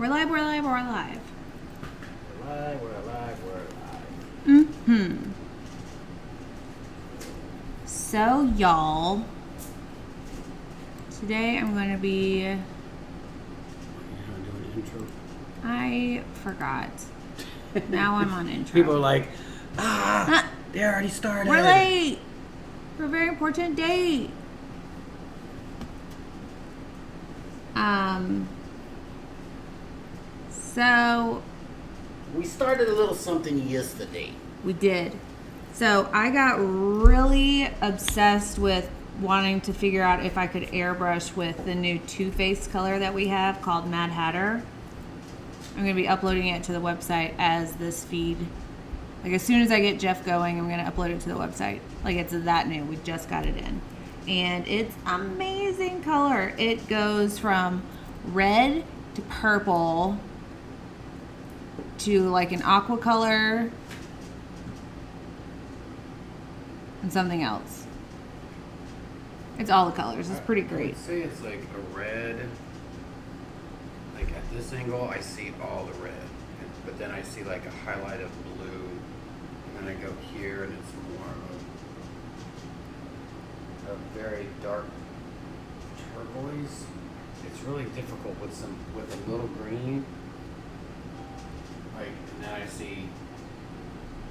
We're live, we're live, we're live. We're live, we're alive, we're alive. Mm-hmm. So, y'all, today I'm going to be... You want to do an intro? I forgot. Now I'm on intro. People are like, they already started. We're late for a very important date. So... We started a little something yesterday. We did. So I got really obsessed with wanting to figure out if I could airbrush with the new Too Faced color that we have called Mad Hatter. I'm going to be uploading it to the website as this feed. Like as soon as I get Jeff going, I'm going to upload it to the website. Like it's that new. We just got it in. And it's amazing color. It goes from red to purple to like an aqua color and something else. It's all the colors. It's pretty I great. would say it's like a red. Like at this angle, I see all the red, but then I see like a highlight of blue, and then I go here, and it's more of a very dark turquoise. It's really difficult with a little green. Like, and then I see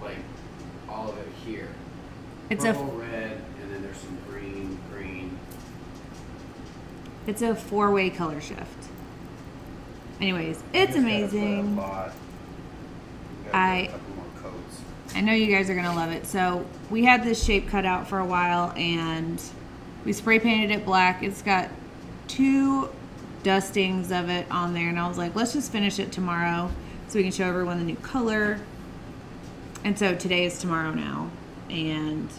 like all of it here. It's purple, red, and then there's some green. It's a 4-way color shift. Anyways, it's amazing. A couple more coats. I know you guys are gonna love it. So we had this shape cut out for a while and we spray painted it black. It's got 2 dustings of it on there, and I was like, let's just finish it tomorrow so we can show everyone the new color. And so today is tomorrow now, and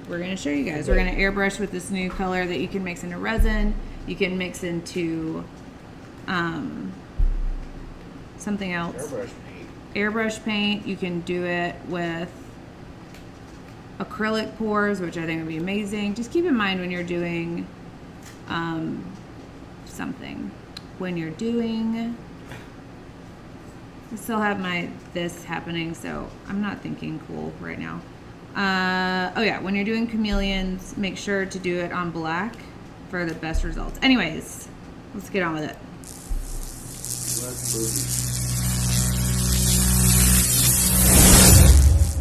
we're going to show you guys. We're going to airbrush with this new color that you can mix into resin. You can mix into something else. Airbrush paint. Airbrush paint. You can do it with acrylic pours, which I think would be amazing. Just keep in mind when you're doing something. When you're doing... I still have this happening, so I'm not thinking cool right now. Oh yeah, when you're doing chameleons, make sure to do it on black for the best results. Anyways, let's get on with it. Let's move.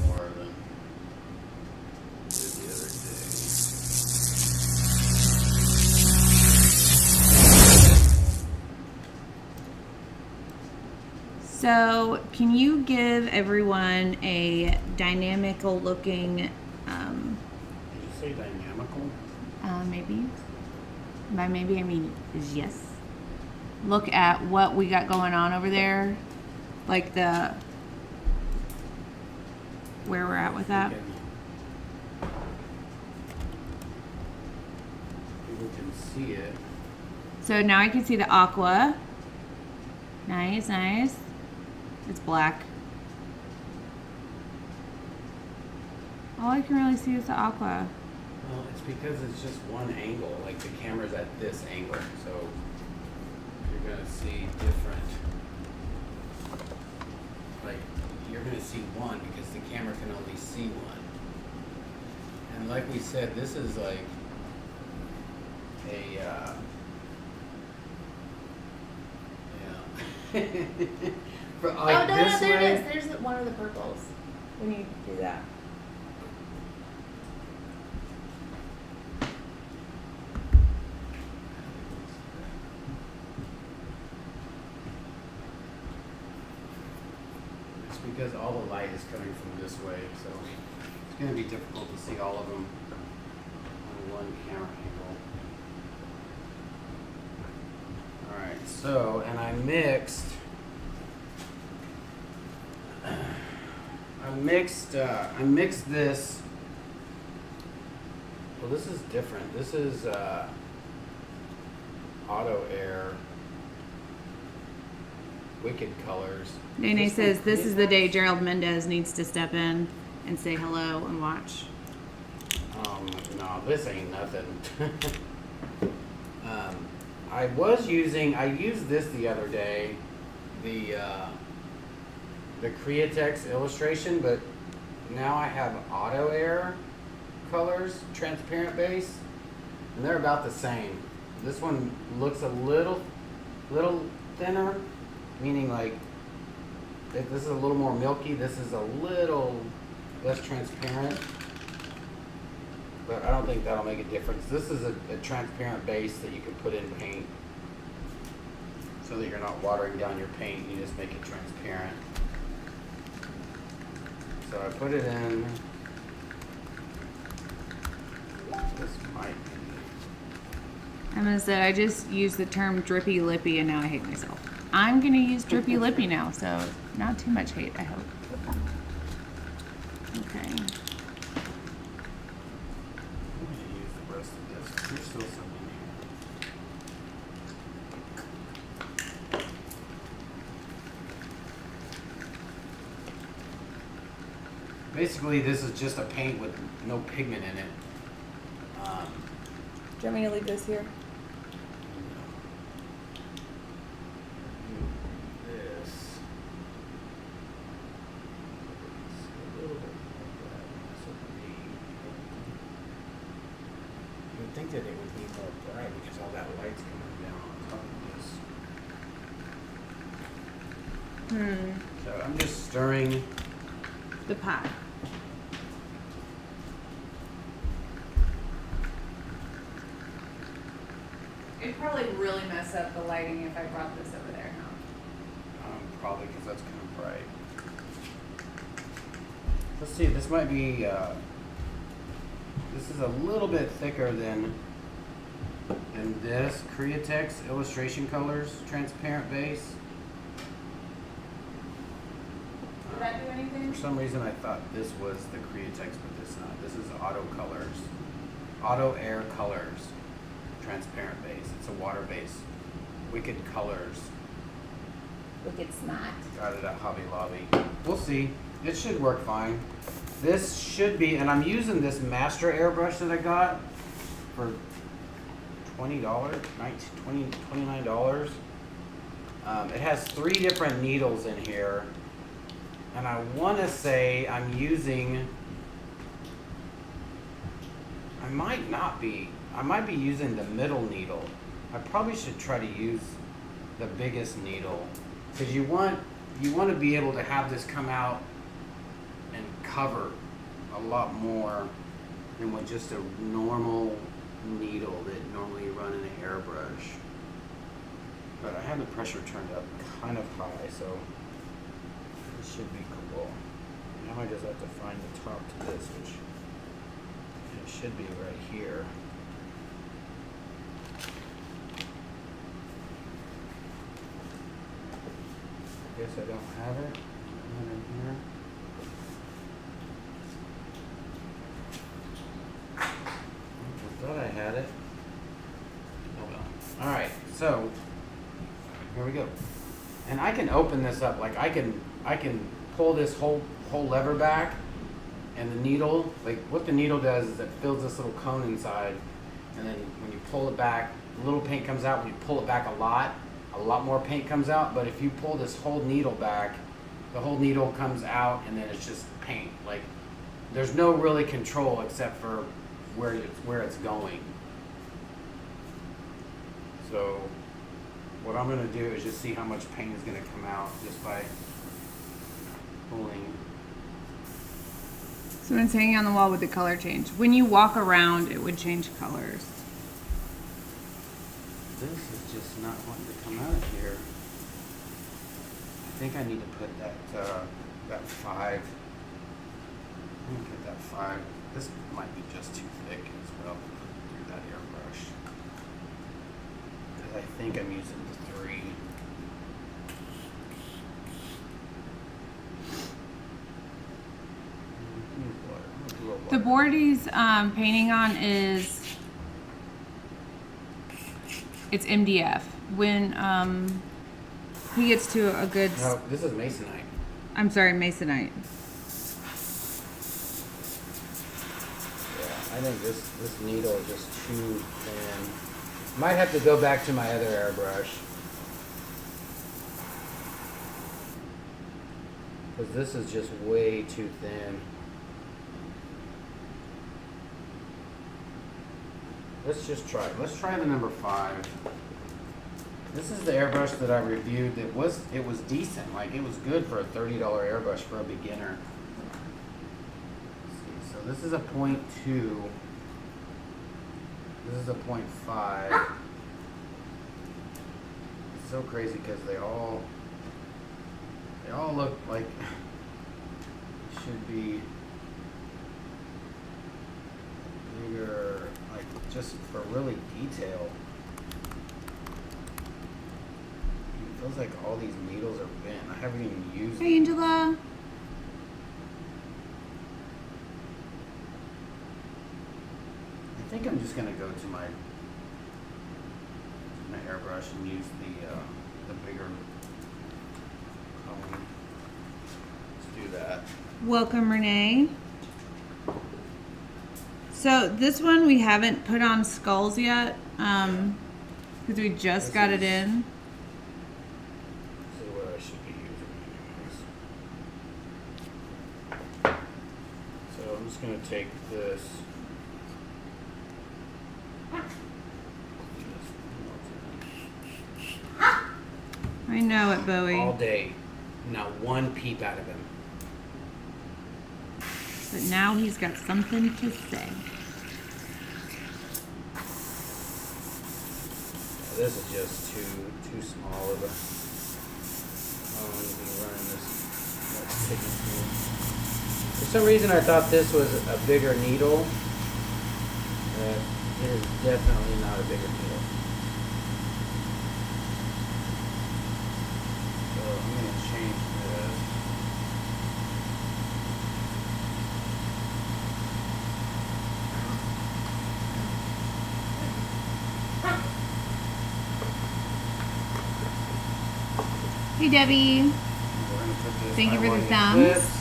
More than did the other day. So, can you give everyone a dynamical looking, Did you say dynamical? maybe? By maybe, I mean yes. Look at what we got going on over there. Like where we're at with that. People can see it. So now I can see the aqua. Nice, nice. It's black. All I can really see is the aqua. Well, it's because it's just one angle. Like the camera's at this angle, so you're gonna see different. Like you're gonna see one because the camera can only see one. And like we said, this is like a For, like, this there way, it is. There's one of the purples. When you do that. it's because all the light is coming from this way, so it's going to be difficult to see all of them on one camera angle. Alright, so, and I mixed this. Well, this is different. This is Auto Air Wicked Colors. Nene says this is the day Gerald Mendez needs to step in and say hello and watch. No, this ain't nothing. I used this the other day, the Createx illustration, but now I have Auto Air colors, transparent base, and they're about the same. This one looks a little thinner, meaning like this is a little more milky. This is a little less transparent, but I don't think that'll make a difference. This is a transparent base that you can put in paint so that you're not watering down your paint. You just make it transparent. So I put it in. This might be. I'm gonna say I just used the term drippy lippy and now I hate myself. I'm gonna use drippy lippy now, so not too much hate, I hope. Okay. I'm gonna use the rest of this. There's still some in here. Basically, this is just a paint with no pigment in it. Do you want me to leave this here? This. It's a little bit like that. This would be. You would think that it would be more bright because all that light's coming down on top of this. So I'm just stirring. The pot. It'd probably really mess up the lighting if I brought this over there, huh? Probably because that's kind of bright. Let's see, this might be, this is a little bit thicker than this Createx illustration colors transparent base. Did that do anything? For some reason I thought this was the Createx, but this not. This is Auto Colors. Auto Air Colors. Transparent base. It's a water base. Wicked Colors. Wicked Snot. Got it at Hobby Lobby. We'll see. It should work fine. This should be, and I'm using this master airbrush that I got for $20, $29. It has 3 different needles in here. And I want to say I'm using, I might be using the middle needle. I probably should try to use the biggest needle because you want to be able to have this come out and cover a lot more than with just a normal needle that normally you run in an airbrush. But I have the pressure turned up kind of high, so it should be cool. Now I just have to find the top to this, which it should be right here. I guess I don't have it. Not in here. I thought I had it. Oh well. All right, so here we go. And I can open this up. Like I can pull this whole lever back, and the needle, like what the needle does is it fills this little cone inside, and then when you pull it back, a little paint comes out. When you pull it back a lot more paint comes out. But if you pull this whole needle back, the whole needle comes out, and then it's just paint. Like there's no really control except for where it's going. So what I'm going to do is just see how much paint is going to come out just by pulling. So it's hanging on the wall with the color change. When you walk around, it would change colors. This is just not wanting to come out of here. I think I need to put that 5. I'm going to put that 5. This might be just too thick as well through that airbrush. Because I think I'm using the 3. The board he's painting on it's MDF. When he gets to a good... No, this is Masonite. I'm sorry, Masonite. Yeah, I think this needle is just too thin. Might have to go back to my other airbrush. Because this is just way too thin. Let's just try it. Let's try the number 5. This is the airbrush that I reviewed. It was decent. Like, it was good for a $30 airbrush for a beginner. Let's see. So this is a 0.2. This is a 0.5. It's so crazy because they all look like should be bigger, like just for really detail. It feels like all these needles are bent. I haven't even used Hey, Angela. I think I'm just gonna go to my airbrush and use the bigger cone. Let's do that. Welcome, Renee. So this one we haven't put on skulls yet, because we just got it in. This is what I should be using. So I'm just gonna take this. I know it, Bowie. All day, not one peep out of him. But now he's got something to say. This is just too small of a cone to be running this pigment tool. For some reason I thought this was a bigger needle. It is definitely not a bigger needle. So I'm going to change this. Hey, Debbie. We're going to put this Thank you for the eyeline thumbs. eclipse.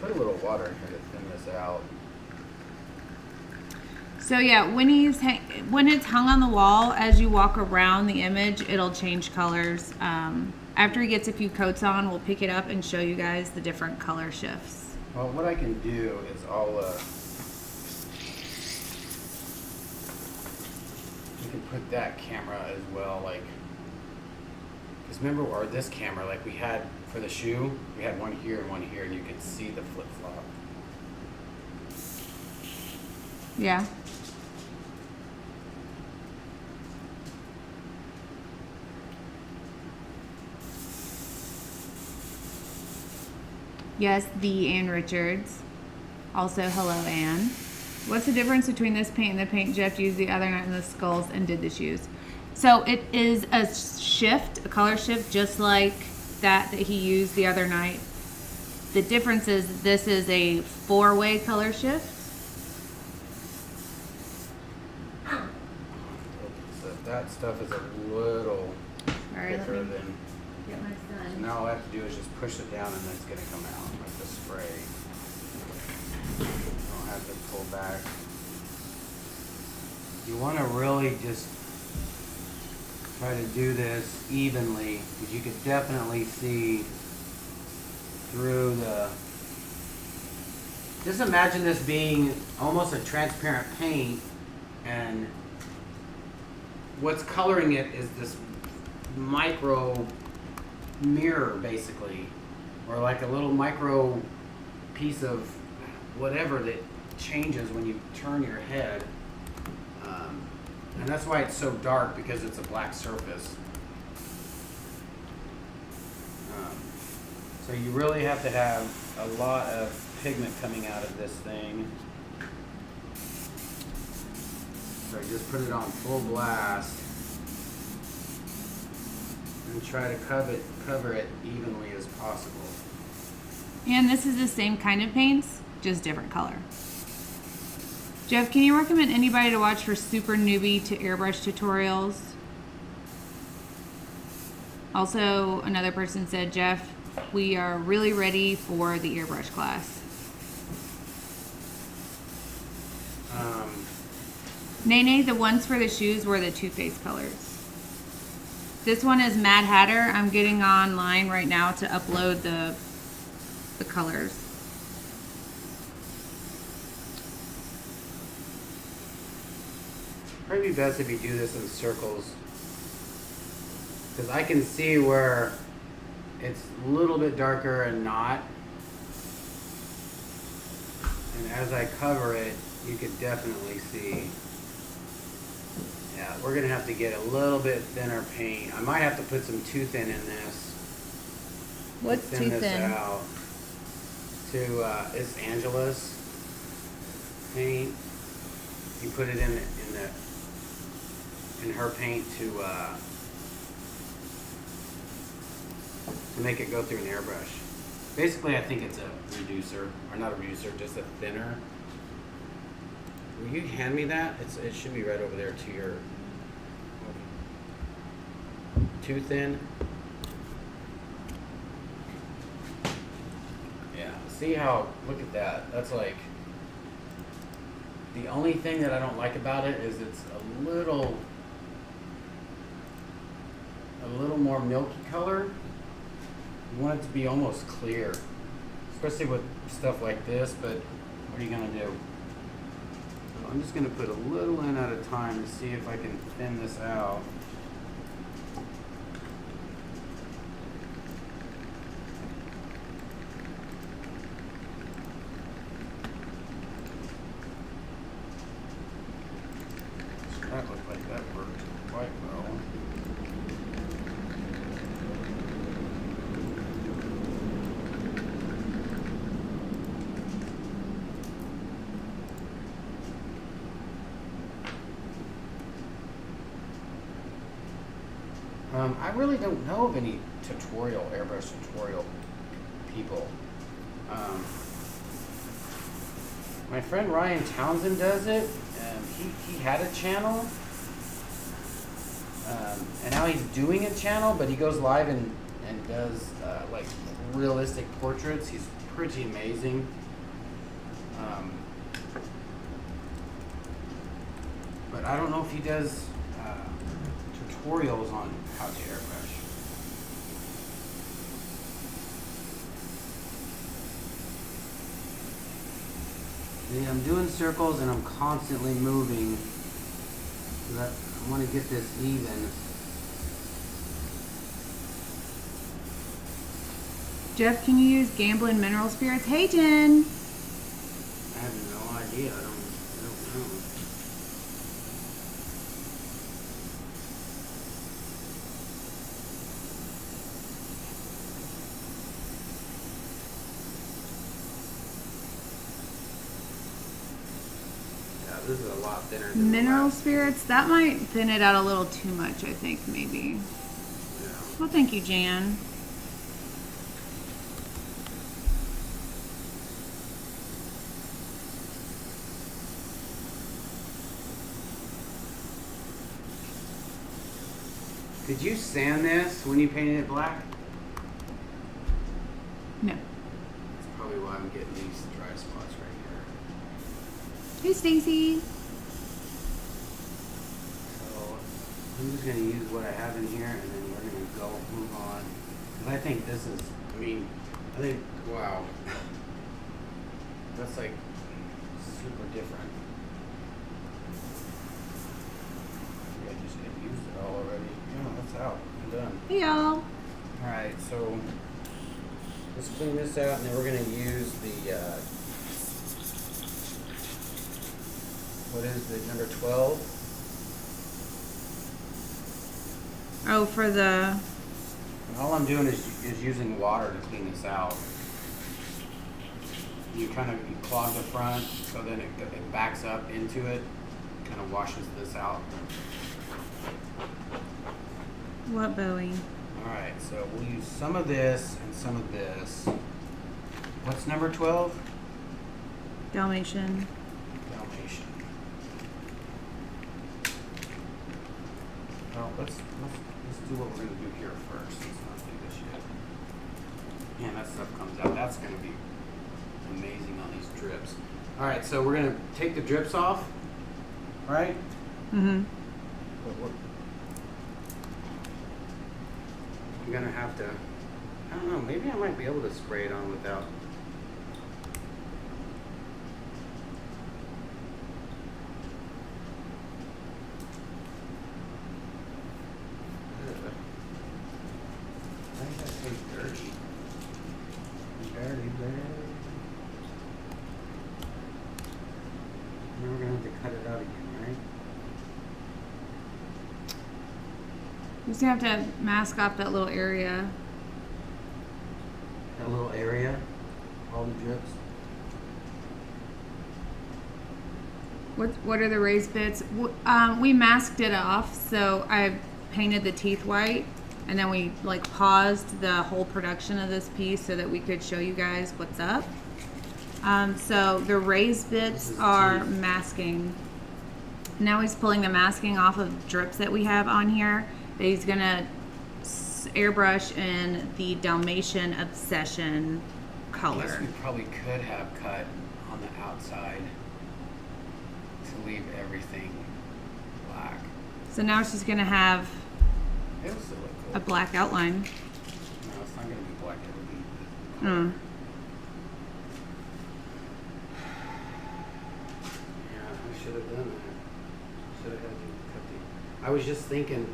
Put a little water in here to thin this out. So yeah, when it's hung on the wall, as you walk around the image, it'll change colors. After he gets a few coats on, we'll pick it up and show you guys the different color shifts. Well, what I can do is I'll, you can put that camera as well, like, because remember, or this camera, like we had for the shoe, we had one here and one here, and you could see the flip-flop. Yeah. Yes, the Ann Richards. Also, hello, Ann. What's the difference between this paint and the paint Jeff used the other night in the skulls and did the shoes? So it is a shift, a color shift, just like that he used the other night. The difference is this is a 4-way color shift. So that stuff is a little Alright, let thicker me than. get my So son. now all I have to do is just push it down, and then it's gonna come out like the spray. I don't have to pull back. You want to really just try to do this evenly, because you could definitely see through the. Just imagine this being almost a transparent paint, and what's coloring it is this micro mirror, basically, or like a little micro piece of whatever that changes when you turn your head. And that's why it's so dark, because it's a black surface. So you really have to have a lot of pigment coming out of this thing. So I just put it on full blast. and try to cover it evenly as possible. And this is the same kind of paints, just different color. Jeff, can you recommend anybody to watch for super newbie to airbrush tutorials? Also, another person said, Jeff, we are really ready for the airbrush class. Nene, the ones for the shoes were the Too Faced colors. This one is Mad Hatter. I'm getting online right now to upload the colors. Probably best if you do this in circles, because I can see where it's a little bit darker and not. And as I cover it, you could definitely see. Yeah, we're gonna have to get a little bit thinner paint. I might have to put some too thin in this. What's to too this thin? out. To it's Angela's paint. You put it in her paint to make it go through an airbrush. Basically, I think it's a reducer, or not a reducer, just a thinner. Will you hand me that? It should be right over there to your. Too thin. Yeah. See how? Look at that. That's like. The only thing that I don't like about it is it's a little more milky color. You want it to be almost clear, especially with stuff like this, but what are you gonna do? I'm just gonna put a little in at a time to see if I can thin this out. That looked like that worked quite well. I really don't know of any airbrush tutorial people. My friend Ryan Townsend does it. He had a channel, and now he's doing a channel, but he goes live and does like realistic portraits. He's pretty amazing. But I don't know if he does tutorials on how to airbrush. See, I'm doing circles and I'm constantly moving. I want to get this even. Jeff, can you use Gambling Mineral Spirits? Hey, Jen. I have no idea. I don't know. This is a lot thinner than Mineral Spirits? That might thin it out a little too much, I think, maybe. Yeah. Well, thank you, Jan. Did you sand this when you painted it black? No. That's probably why I'm getting these dry spots right here. Hey, Stacy. So I'm just going to use what I have in here, and then we're going to move on. Because I think this is, wow. That's like super different. Maybe I just used it all already. Yeah, that's out. I'm done. Hey, y'all. Alright, so let's clean this out, and then we're going to use the, what is the number 12? Oh, for the... And all I'm doing is using water to clean this out. You clog the front, so then it backs up into it, kind of washes this out. What, Bowie? Alright, so we'll use some of this and some of this. What's number 12? Dalmatian. Dalmatian. Well, let's do what we're gonna do here first. Let's not do this yet. Man, that stuff comes out. That's gonna be amazing on these drips. Alright, so we're gonna take the drips off, right? Mm-hmm. I'm gonna have to, I don't know, maybe I might be able to spray it on without. Why does that taste dirty? Dirty. Now we're gonna have to cut it out again, right? You just have to mask off that little area. That little area, all the drips. What are the raised bits? We masked it off, so I painted the teeth white, and then we like paused the whole production of this piece so that we could show you guys what's up. So the raised bits are masking. Now he's pulling the masking off of drips that we have on here. That he's gonna airbrush in the Dalmatian Obsession color. I guess we probably could have cut on the outside to leave everything black. So now it's just gonna have It'll still look cool. a black outline. No, it's not gonna be black. It'll be. Mm. Yeah, I should have done that. Should have had you cut the. I was just thinking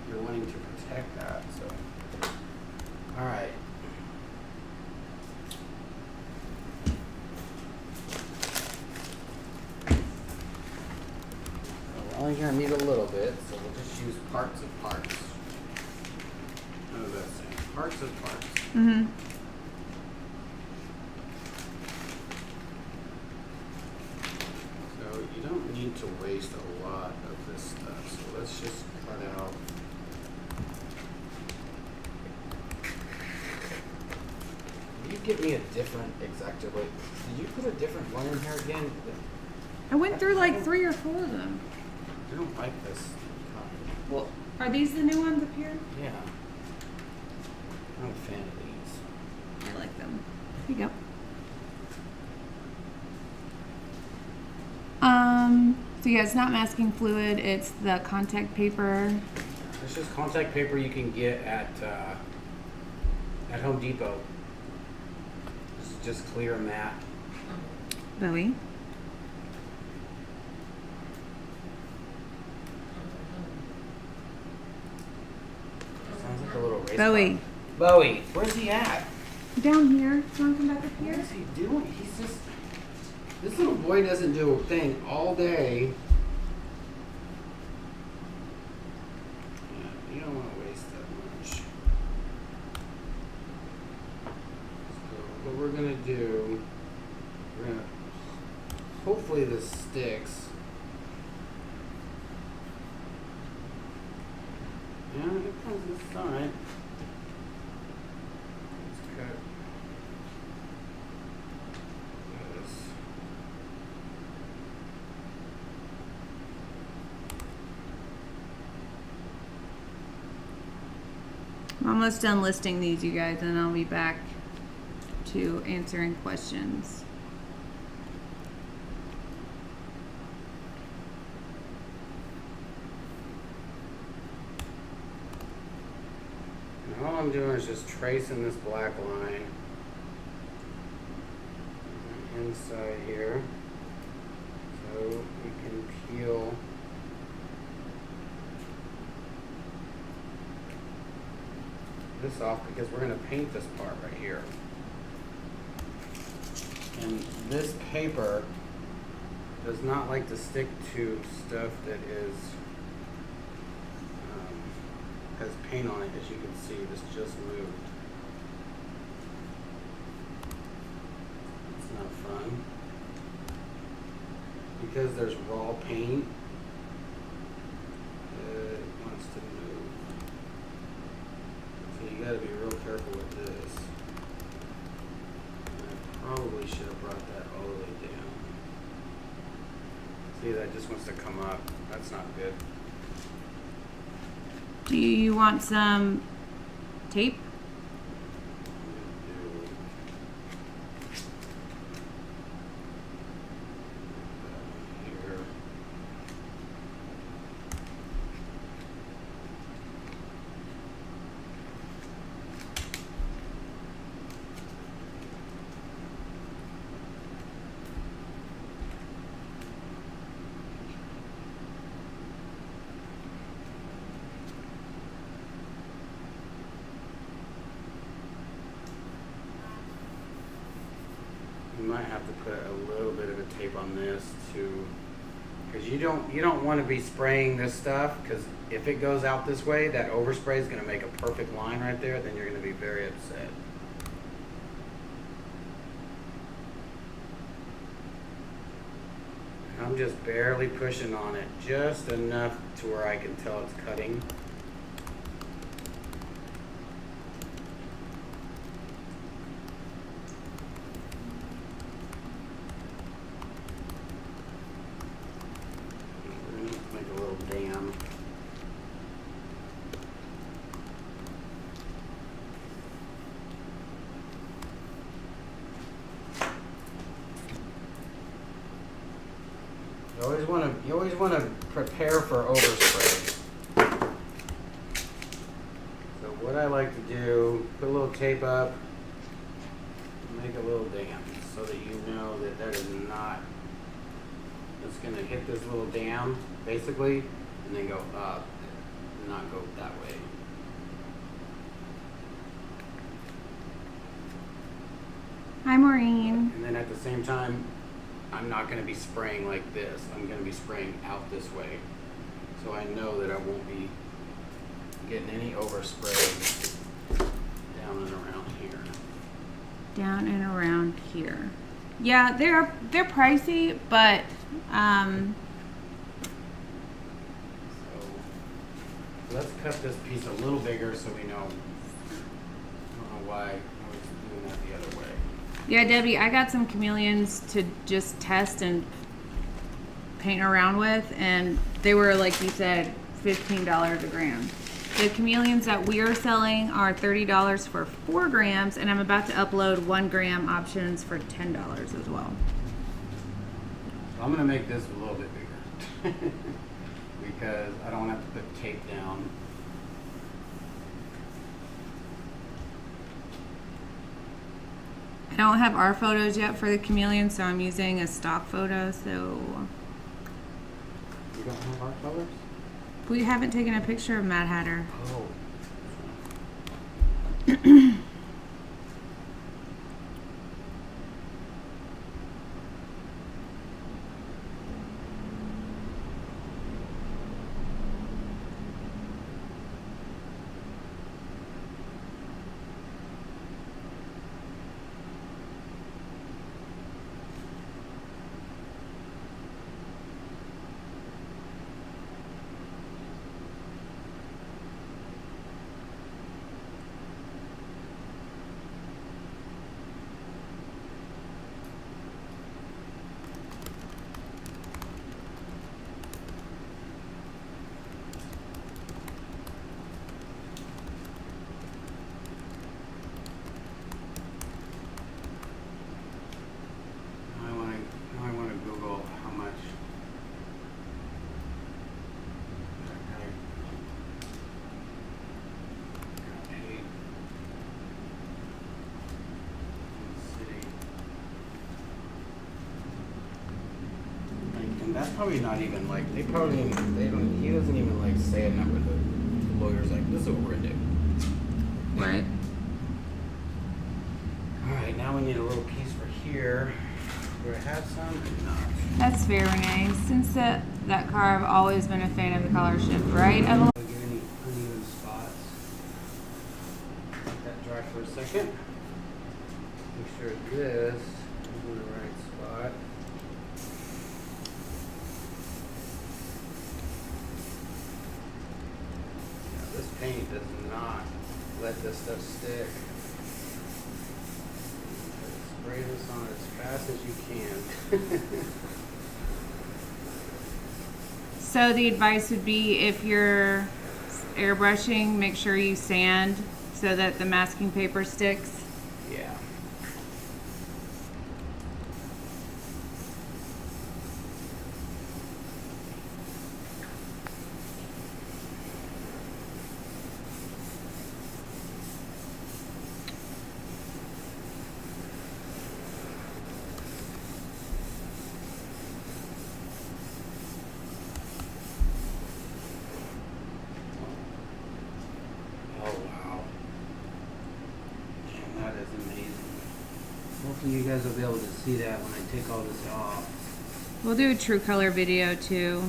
you're wanting to protect that, so. All right. We're only gonna need a little bit, so we'll just use parts of parts. What does that say? Parts of parts. Mm-hmm. So you don't need to waste a lot of this stuff. So let's just cut out. Can you give me a different X-Acto? Wait, did you put a different one in here again? I went through like 3 or 4 of them. I don't like this kind. Well, are these the new ones up here? Yeah. I'm a fan of these. I like them. Here you go. So yeah, it's not masking fluid, it's the contact paper. This is contact paper you can get at Home Depot. This is just clear matte. Bowie. Sounds like a little race Bowie. car. Bowie, where's he at? Down here. You wanna come back up What here? is he doing? He's just. This little boy doesn't do a thing all day. Yeah, you don't want to waste that much. So what we're gonna do, we're gonna. Hopefully this sticks. Yeah, it comes this side. Let's cut this. I'm almost done listing these, you guys, and I'll be back to answering questions. And all I'm doing is just tracing this black line inside here, so we can peel this off because we're going to paint this part right here. And this paper does not like to stick to stuff that is has paint on it, as you can see. This just moved. It's not fun because there's raw paint. It wants to move. So See, that just wants to come up. That's not good. Do you want some tape? Here. You might have to put a little bit of a tape on this too, because you don't want to be spraying this stuff, because if it goes out this way, that overspray is going to make a perfect line right there. Then you're going to be very upset. I'm just barely pushing on it, just enough to where I can tell it's cutting. Make a little dam. You always want to prepare for overspray. So what I like to do, put a little tape up, make a little dam, so that you know that that is not. It's going to hit this little dam, basically, and then go up, not go that way. Hi, Maureen. And then at the same time, I'm not going to be spraying like this. I'm going to be spraying out this way. So I know that I won't be getting any overspray down and around here. Down and around here. Yeah, they're pricey, but So let's cut this piece a little bigger so we know. I don't know why I was doing that the other way. yeah, Debbie, I got some chameleons to just test and paint around with, and they were, like you said, $15 a gram. The chameleons that we are selling are $30 for 4 grams, and I'm about to upload 1 gram options for $10 as well. So I'm going to make this a little bit bigger because I don't have to put tape down. I don't have our photos yet for the chameleon, so I'm using a stock photo. So You don't have our colors? we haven't taken a picture of Mad Hatter. Oh. Now I want to Google how much. Got paid. City. And that's probably not even like they don't. He doesn't even like say a number. The lawyer's like, this is what we're gonna do. Right. All right, now we need a little piece for here. Do I have some or not? That's fair, Renee. Since that car, I've always been a fan of the color shift, right, Evelyn? Get any uneven spots. Let that dry for a second. Make sure this is in the right spot. Now, this paint does not let this stuff stick. Spray this on as fast as you can. So the advice would be if you're airbrushing, make sure you sand so that the masking paper sticks. Yeah. Oh wow. Man, that is amazing. Hopefully you guys will be able to see that when I take all this off. We'll do a true color video too.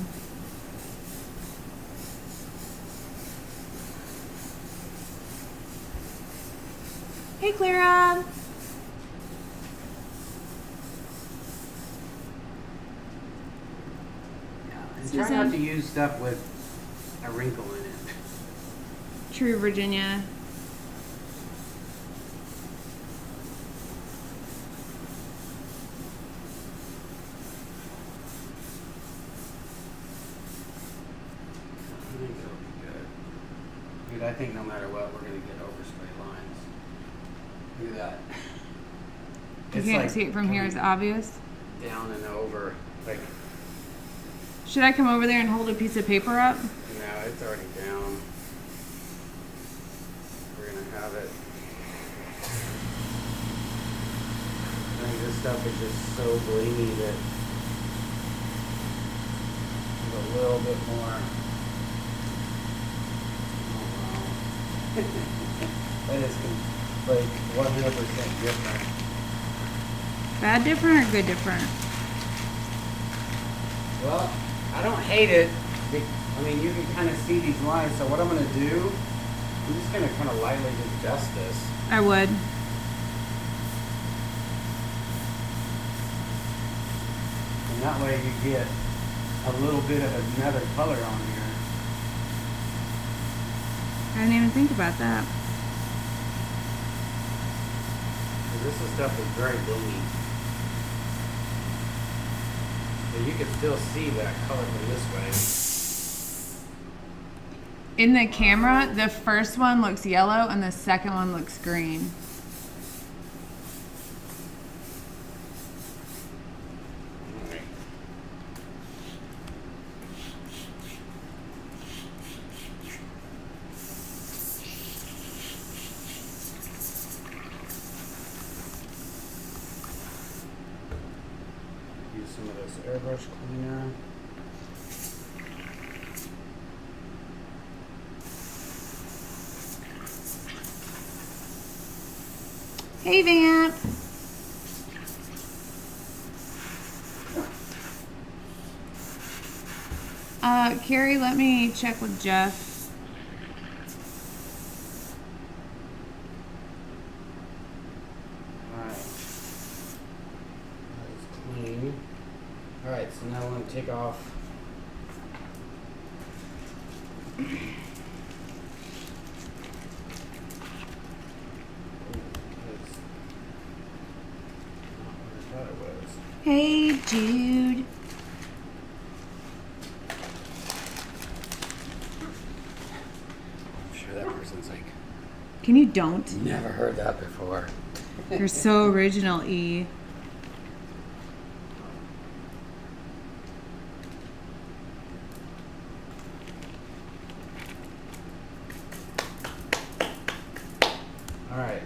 Hey Clara. And try not to use stuff with a wrinkle in it. True Virginia. I think it'll be good. Dude, I think no matter what, we're gonna get over straight lines. Look at that. You can't see it from here, it's obvious. Down and over. Like, Should I come over there and hold a piece of paper up? no, it's already down. We're gonna have it. I think this stuff is just so blingy that a little bit more. Oh wow. That is like 100% different. Bad different or good different? Well, I don't hate it. I mean, you can kind of see these lines. So what I'm going to do, I'm just going to kind of lightly just dust this. I would. And that way you get a little bit of another color on here. I didn't even think about that. 'Cause this stuff is very blingy. But you can still see that color from this way. In the camera, the first one looks yellow and the second one looks green. Alright. Use some of this airbrush cleaner. Hey Vamp. Carrie, let me check with Jeff. Alright. That is clean. Alright, so now I'm going to take off. Ooh, that's not what I thought it was. Hey Jude. I'm sure that person's like, Can you don't? never heard that before. You're so original, E. Alright.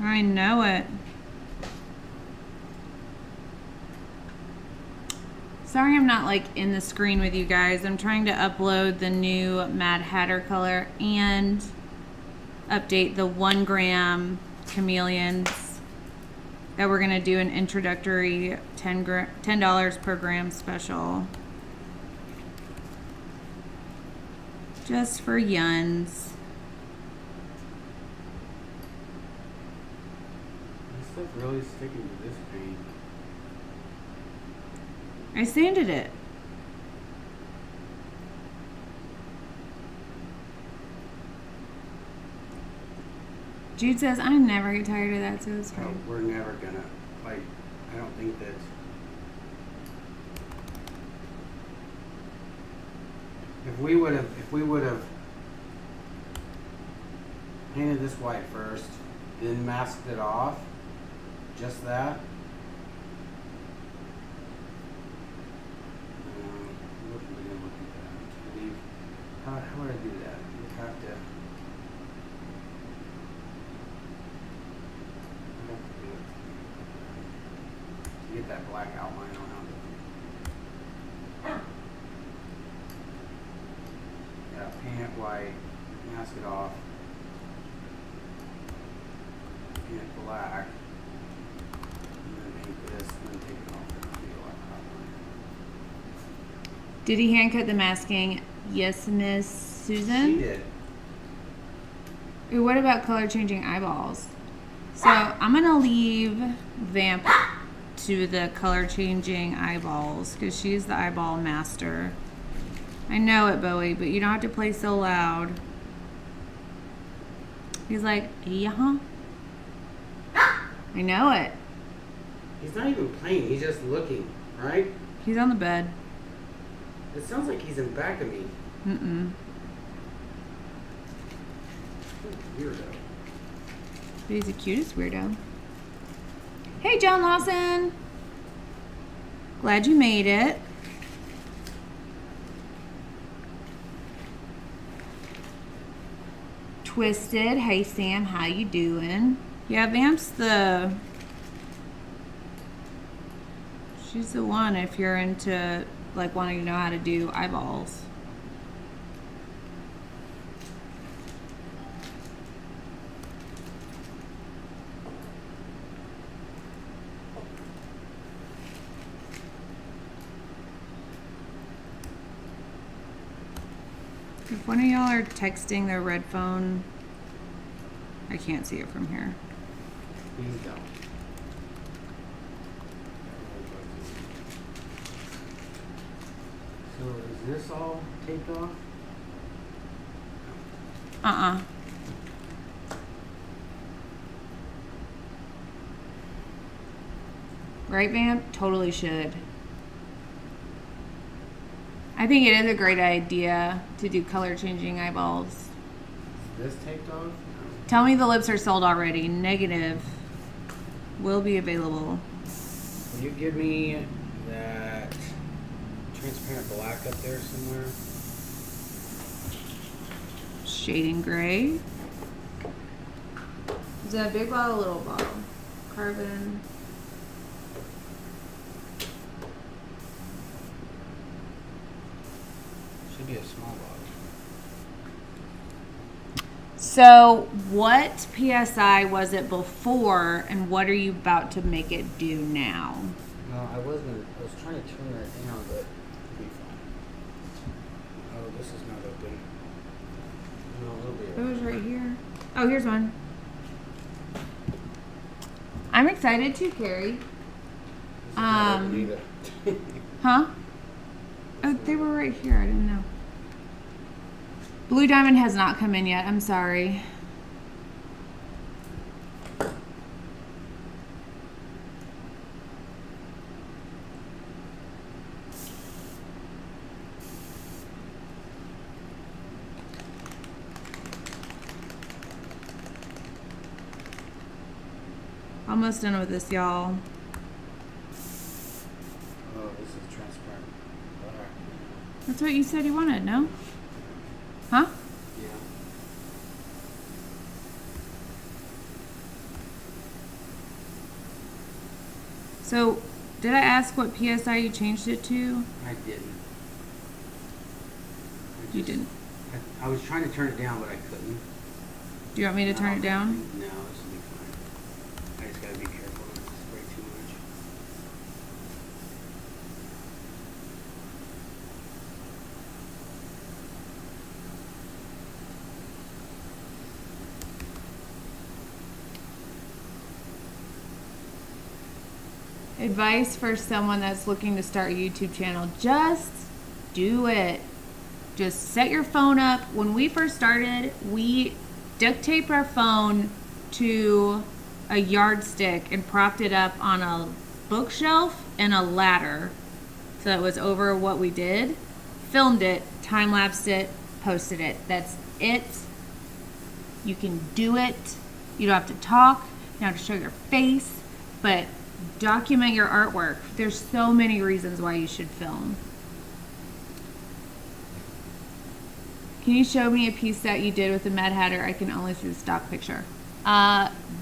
I know it. Sorry I'm not like in the screen with you guys. I'm trying to upload the new Mad Hatter color and update the 1 gram chameleons that we're gonna do an introductory $10 per gram special. Just for yuns. This stuff really sticking to this paint. I sanded it. Jude says, I never get tired of that, so it's Oh, fine. we're never gonna, like, I don't think that. If we would have painted this white first, then masked it off, just that. What are we gonna look at that? How would I do that? You'd have to. Get that black outline around it. Yeah, paint it white, mask it off, paint it black, and then paint this, and then take it off and do a black outline. Did he hand cut the masking? Yes, Miss Susan? She did. Ooh, what about color changing eyeballs? So I'm gonna leave Vamp to the color changing eyeballs because she's the eyeball master. I know it, Bowie, but you don't have to play so loud. He's like, yeah. I know it. He's not even playing, he's just looking, right? He's on the bed. It sounds like he's in back of me. Mm-mm. Weirdo. But he's the cutest weirdo. Hey, John Lawson. Glad you made it. Twisted. Hey, Sam. How you doing? Yeah, Vamp's she's the one if you're into, like, wanting to know how to do eyeballs. If one of y'all are texting their red phone, I can't see it from here. Please don't. So is this all taped off? Uh-uh. Right, Vamp? Totally should. I think it is a great idea to do color changing eyeballs. Is this taped off? Tell me the lips are sold already. Negative. Will be available. Will you give me that transparent black up there somewhere? Shading gray. Is that a big bottle or a little bottle? Carbon. Should be a small bottle. So what PSI was it before and what are you about to make it do now? No, I was trying to turn that down, but it'll be fine. Oh, this is not open. No, it'll be It open. was right here. Oh, here's one. I'm excited too, Carrie. This is not open either. Huh? Oh, they were right here. I didn't know. Blue Diamond has not come in yet. I'm sorry. Almost done with this, y'all. Oh, this is transparent black. That's what you said you wanted, no? Huh? Yeah. So, did I ask what PSI you changed it to? I didn't. You didn't. I was trying to turn it down, but I couldn't. Do you want me to turn it down? No, this will be fine. I just gotta be careful not to spray too much. Advice for someone that's looking to start a YouTube channel: just do it. Just set your phone up. When we first started, we duct taped our phone to a yardstick and propped it up on a bookshelf and a ladder so it was over what we did. Filmed it, time-lapsed it, posted it. That's it. You can do it. You don't have to talk. You don't have to show your face, but document your artwork. There's so many reasons why you should film. Can you show me a piece that you did with the Mad Hatter? I can only see the stock picture.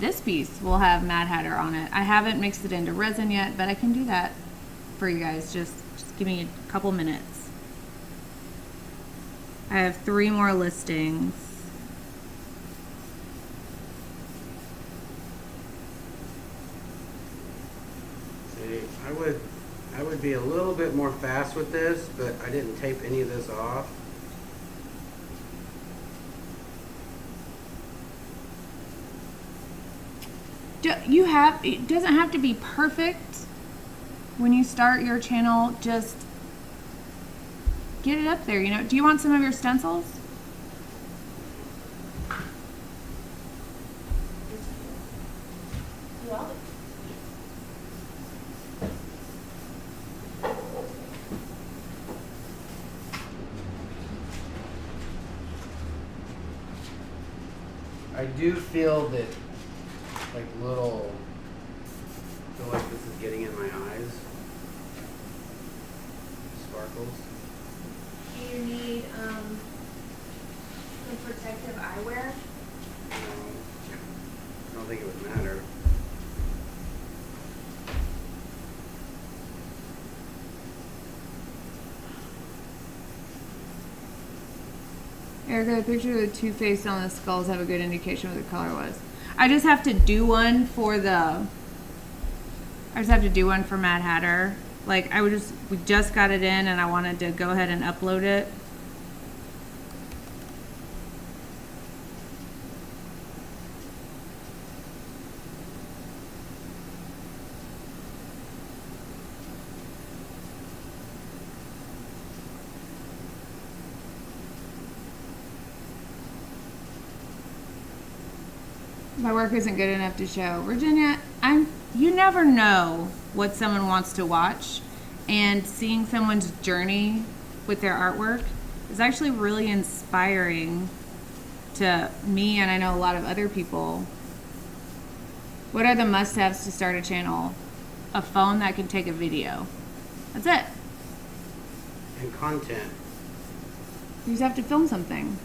This piece will have Mad Hatter on it. I haven't mixed it into resin yet, but I can do that for you guys. Just give me a couple minutes. I have 3 more listings. See, I would be a little bit more fast with this, but I didn't tape any of this off. It doesn't have to be perfect when you start your channel. Just get it up there, you know. Do you want some of your stencils? I do feel that, like, little, I feel like this is getting in my eyes. Sparkles. Do you need some protective eyewear? No, I don't think it would matter. Erica, the picture of the Too Faced on the skulls have a good indication what the color was. I just have to do one for Mad Hatter. Like, we just got it in and I wanted to go ahead and upload it. My work isn't good enough to show. Virginia, you never know what someone wants to watch, and seeing someone's journey with their artwork is actually really inspiring to me, and I know a lot of other people. What are the must-haves to start a channel? A phone that can take a video. That's it. And content. You just have to film something.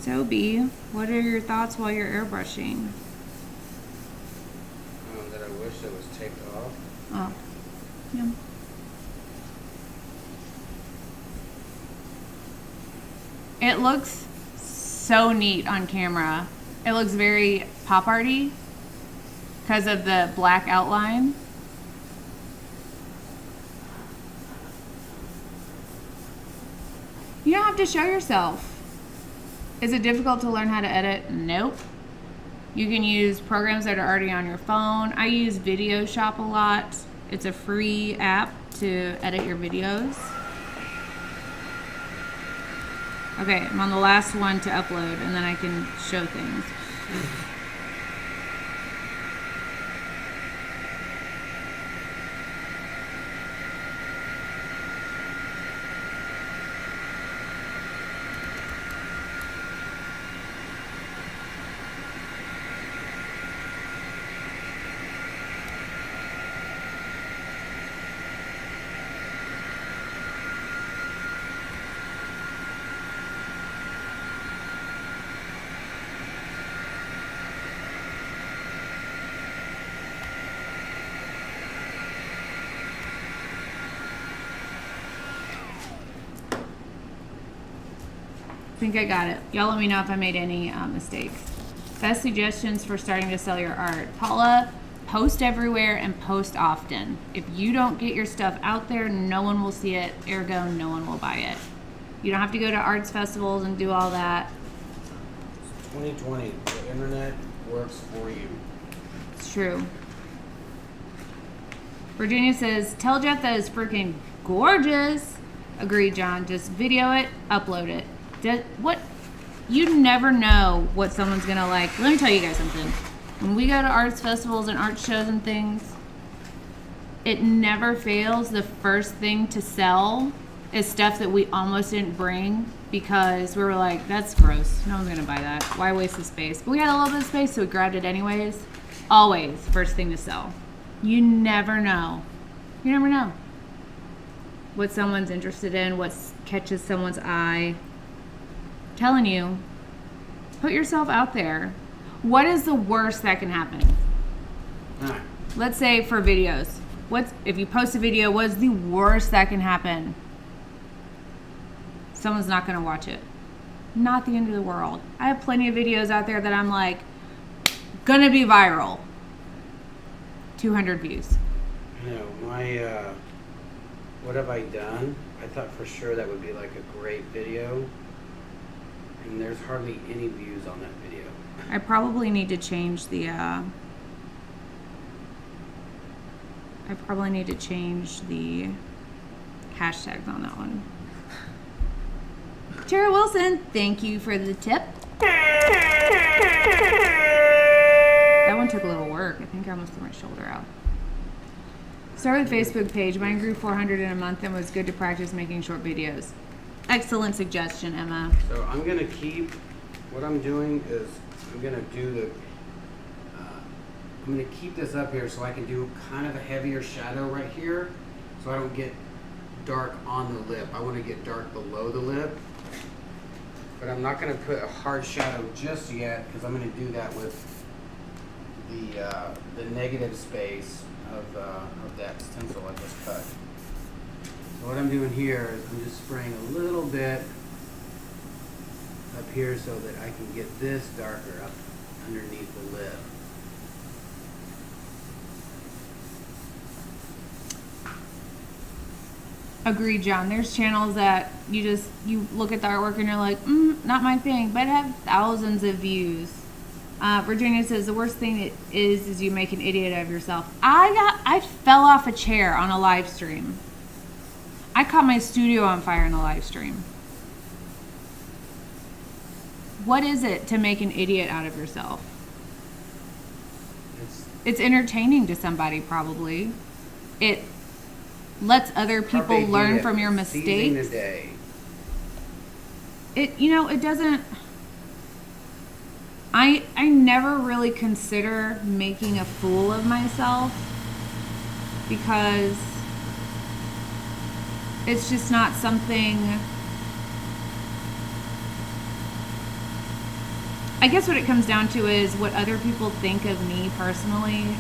Toby, what are your thoughts while you're airbrushing? That I wish it was taped off. Oh, yeah. It looks so neat on camera. It looks very pop arty because of the black outline. You don't have to show yourself. Is it difficult to learn how to edit? Nope. You can use programs that are already on your phone. I use Video Shop a lot. It's a free app to edit your videos. Okay, I'm on the last one to upload, and then I can show things. I think I got it. Y'all let me know if I made any mistakes. Best suggestions for starting to sell your art. Paula, post everywhere and post often. If you don't get your stuff out there, no one will see it. Ergo, no one will buy it. You don't have to go to arts festivals and do all that. 2020, the internet works for you. It's true. Virginia says, tell Jeff that it's freaking gorgeous. Agreed, John. Just video it, upload it. What? You never know what someone's gonna like. Let me tell you guys something. When we go to arts festivals and art shows and things, it never fails. The first thing to sell is stuff that we almost didn't bring because we were like, that's gross. No one's gonna buy that. Why waste the space? But we had a little bit of space, so we grabbed it anyways. Always first thing to sell. You never know. You never know what someone's interested in, what catches someone's eye. I'm telling you, put yourself out there. What is the worst that can happen? Alright. Let's say for videos. If you post a video, what's the worst that can happen? Someone's not gonna watch it. Not the end of the world. I have plenty of videos out there that I'm like, gonna be viral. 200 views. You know, my, what have I done? I thought for sure that would be like a great video. And there's hardly any views on that video. I probably need to change the, hashtags on that one. Tara Wilson, thank you for the tip. That one took a little work. I think I almost threw my shoulder out. Start with a Facebook page. Mine grew 400 in a month and was good to practice making short videos. Excellent suggestion, Emma. So I'm gonna keep, what I'm doing is, I'm gonna do the, I'm gonna keep this up here so I can do kind of a heavier shadow right here, so I don't get dark on the lip. I wanna get dark below the lip, but I'm not gonna put a hard shadow just yet, because I'm gonna do that with the negative space of that stencil I just cut. So what I'm doing here is I'm just spraying a little bit up here so that I can get this darker up underneath the lip. Agreed, John. There's channels that you look at the artwork and you're like, not my thing, but have thousands of views. Virginia says the worst thing it is you make an idiot of yourself. I fell off a chair on a live stream. I caught my studio on fire in a live stream. What is it to make an idiot out of yourself? It's entertaining to somebody, probably. It lets other people learn from your mistakes. It doesn't. I never really consider making a fool of myself because it's just not something. I guess what it comes down to is what other people think of me personally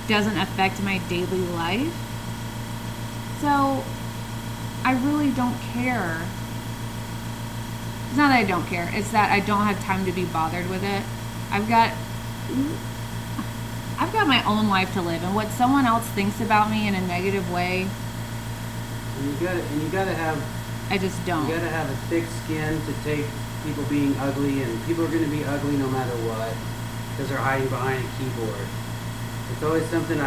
doesn't affect my daily life. So I really don't care. It's not that I don't care. It's that I don't have time to be bothered with it. I've got my own life to live, and what someone else thinks about me in a negative way, And you gotta have. I just don't. You gotta have a thick skin to take people being ugly, and people are gonna be ugly no matter what, because they're hiding behind a keyboard. It's always something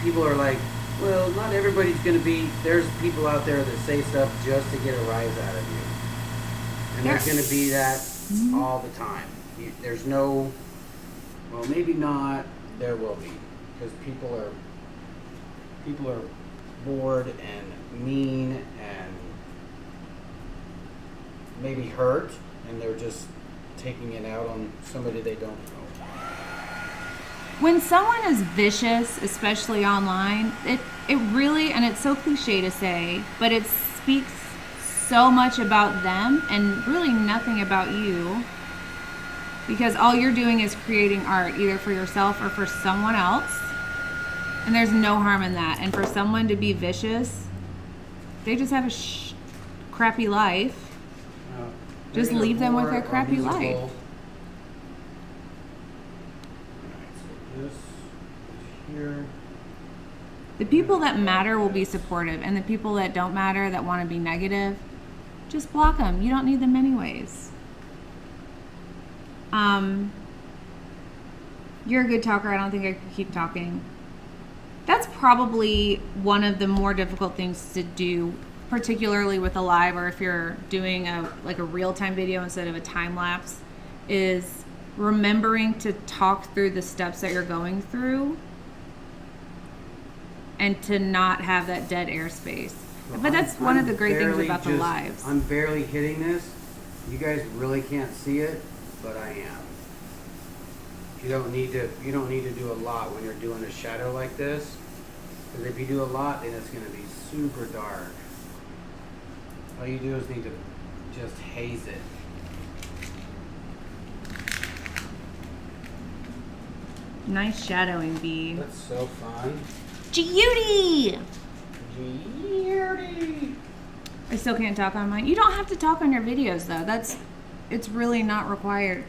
people are like, well, not everybody's gonna be. There's people out there that say stuff just to get a rise out of you. And there's going to be that all the time. There's no, well, maybe not. There will be, because people are bored and mean and maybe hurt, and they're just taking it out on somebody they don't know. When someone is vicious, especially online, it really, and it's so cliche to say, but it speaks so much about them and really nothing about you, because all you're doing is creating art either for yourself or for someone else, and there's no harm in that. And for someone to be vicious, they just have a crappy life. Just They're either leave them with poor their or crappy life. miserable. Alright, so this is here. The people that matter will be supportive, and the people that don't matter, that want to be negative, just block them. You don't need them anyways. You're a good talker. I don't think I could keep talking. That's probably one of the more difficult things to do, particularly with a live, or if you're doing a real-time video instead of a time lapse, is remembering to talk through the steps that you're going through and to not have that dead air space. So But that's one of the great things barely about the lives. I'm barely hitting this. You guys really can't see it, but I am. You don't need to do a lot when you're doing a shadow like this, because if you do a lot, then it's going to be super dark. All you do is need to just haze it. Nice shadowing, B. That's so fun. Judy! Judy! I still can't talk on mine. You don't have to talk on your videos, though. It's really not required.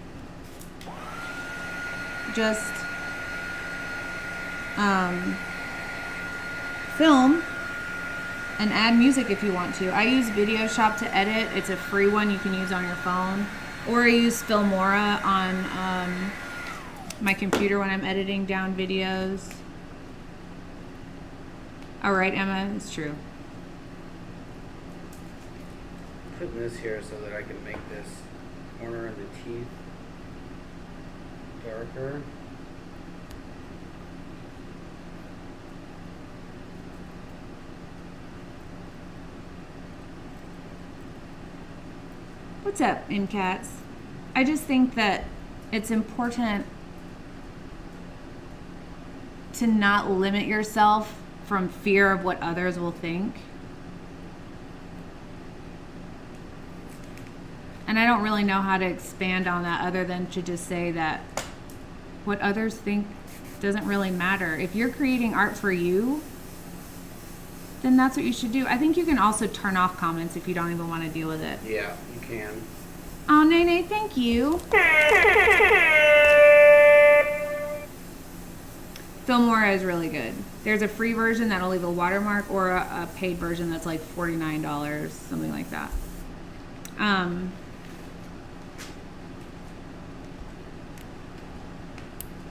Just film and add music if you want to. I use Video Shop to edit. It's a free one you can use on your phone. Or I use Filmora on my computer when I'm editing down videos. All right, Emma, it's true. Putting this here so that I can make this corner of the teeth darker. What's up, MCATs? I just think that it's important to not limit yourself from fear of what others will think. And I don't really know how to expand on that other than to just say that what others think doesn't really matter. If you're creating art for you, then that's what you should do. I think you can also turn off comments if you don't even want to deal with it. Yeah, you can. Oh, Nene, thank you. Filmora is really good. There's a free version that'll leave a watermark, or a paid version that's like $49, something like that.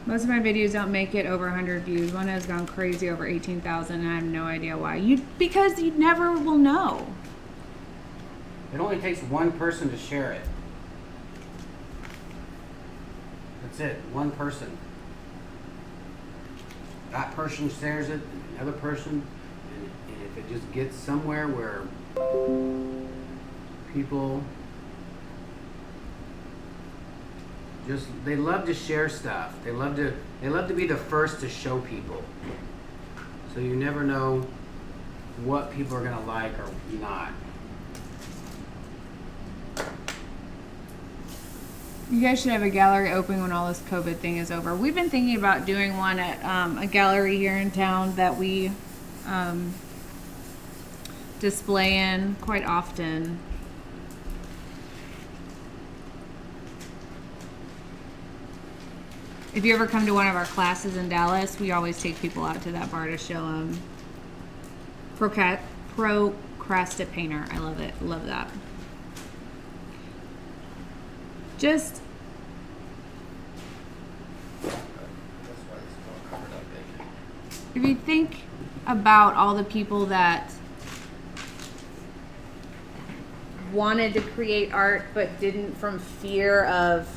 Most of my videos don't make it over 100 views. One has gone crazy over 18,000, and I have no idea why. Because you never will know. It only takes one person to share it. That's it, one person. That person shares it, and another person, and if it just gets somewhere where people they love to share stuff. They love to be the first to show people. So you never know what people are gonna like or not. You guys should have a gallery open when all this COVID thing is over. We've been thinking about doing one at a gallery here in town that we display in quite often. If you ever come to one of our classes in Dallas, we always take people out to that bar to show them Procrastinator. I love it. Love that. Just if you think about all the people that wanted to create art but didn't from fear of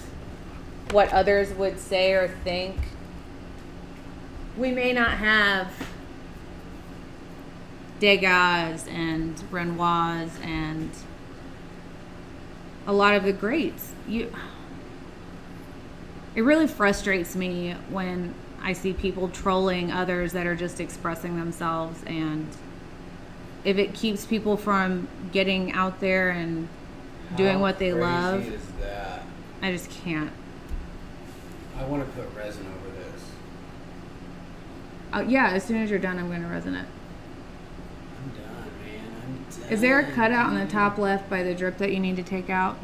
what others would say or think, we may not have Degas and Renoirs and a lot of the greats. It really frustrates me when I see people trolling others that are just expressing themselves, and if it keeps people from getting out there and doing what they love, How crazy is that? I just can't. I want to put resin over this. Yeah, as soon as you're done, I'm going to resin it. I'm done, man. I'm done. Is there a cutout on the top left by the drip that you need to take out?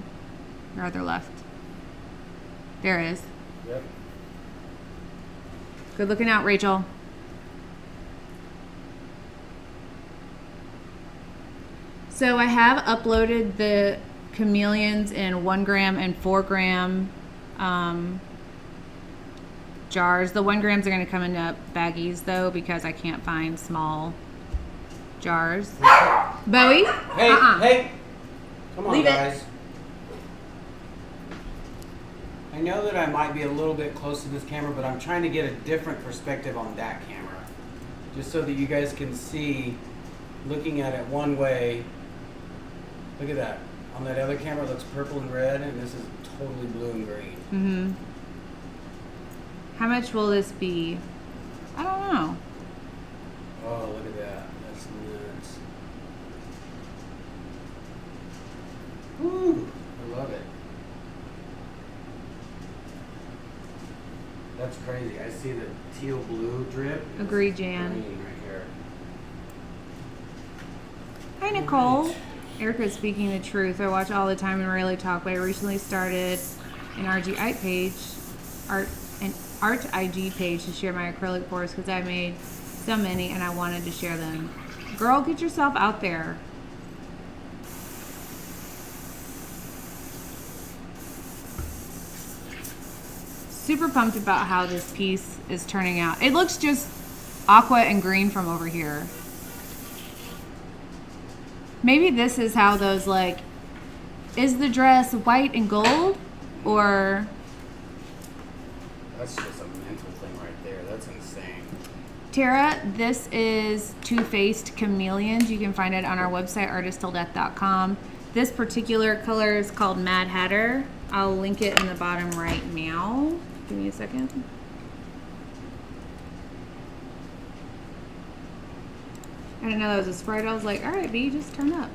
Your other left. There it is. Yep. Good looking out, Rachel. So I have uploaded the Chameleons in 1 gram and 4 gram jars. The 1 grams are going to come in baggies though because I can't find small jars. Bowie? Hey, hey! Come on, Leave it. guys. I know that I might be a little bit close to this camera, but I'm trying to get a different perspective on that camera. Just so that you guys can see, looking at it one way. Look at that. On that other camera it looks purple and red, and this is totally blue and green. Mm-hmm. How much will this be? I don't know. Oh, look at that. That's nuts. Woo! I love it. That's crazy. I see the teal blue drip. Agreed, Jan. Green right here. Hi, Nicole. Right. Erica's speaking the truth. I watch all the time and rarely talk, but I recently started an RGI page, an art IG page to share my acrylic pours because I made so many and I wanted to share them. Girl, get yourself out there. Super pumped about how this piece is turning out. It looks just aqua and green from over here. Maybe this is how those, like, is the dress white and gold or? That's just a mental thing right there. That's insane. Tara, this is Too Faced Chameleons. You can find it on our website, artisttilldeath.com. This particular color is called Mad Hatter. I'll link it in the bottom right now. Give me a second. I didn't know that was a Sprite. I was like, all right, B, just turn up.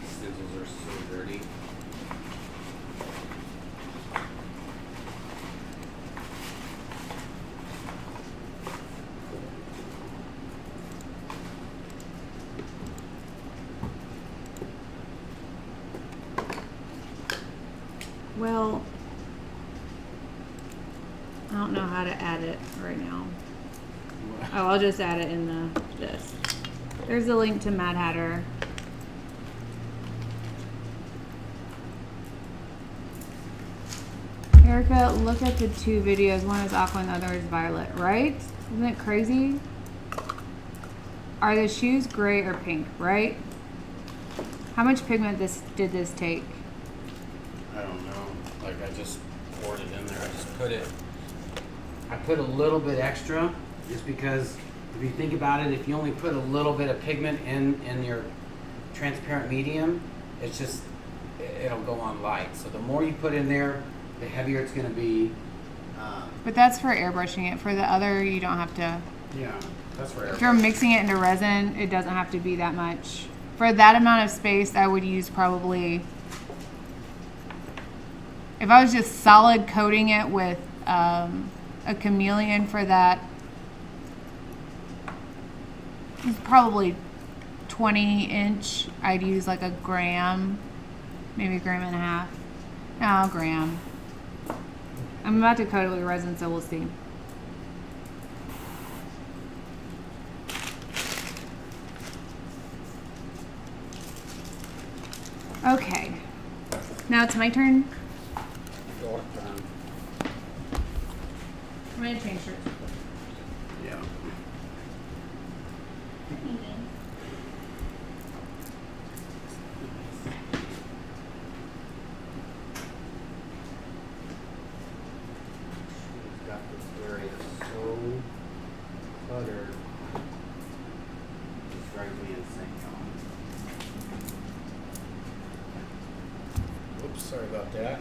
These stencils are so dirty. Well, I don't know how to add it right now. Oh, I'll just add it in this. There's a link to Mad Hatter. Erica, look at the 2 videos. One is aqua and the other is violet, right? Isn't it crazy? Are the shoes gray or pink, right? How much pigment did this take? I don't know. Like, I just poured it in there. I put a little bit extra just because if you think about it, if you only put a little bit of pigment in your transparent medium, it's just, it'll go on light. So the more you put in there, the heavier it's going to be. But that's for airbrushing it. For the other, you don't have to. Yeah, that's for If you're mixing it into resin, it doesn't have to be that much. For that amount of space, I would use probably, if I was just solid coating it with a Chameleon for that, it's probably 20-inch. I'd use like a gram, maybe 1.5 grams. No, a gram. I'm about to coat it with resin, so we'll see. Okay, now it's my turn. I'm gonna change shirts. Yeah. She's got this area so cluttered. It drives me insane, y'all. Oops, sorry about that.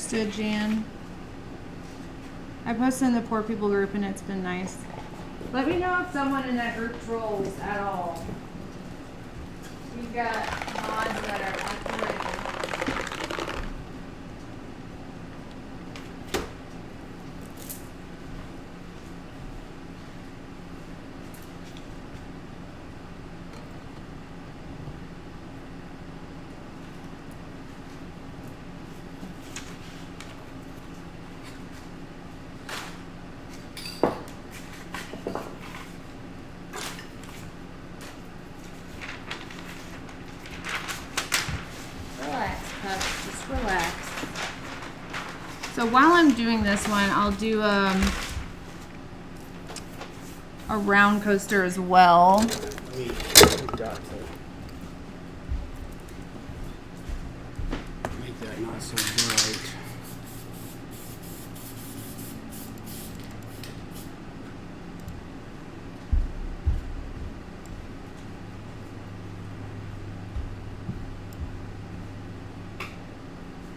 Understood, Jan. I posted in the poor people group and it's been nice. Let me know if someone in that group trolls at all. We've got mods that are unfriendly. Just relax. So while I'm doing this one, I'll do a round coaster as well. We've got to make that not so bright.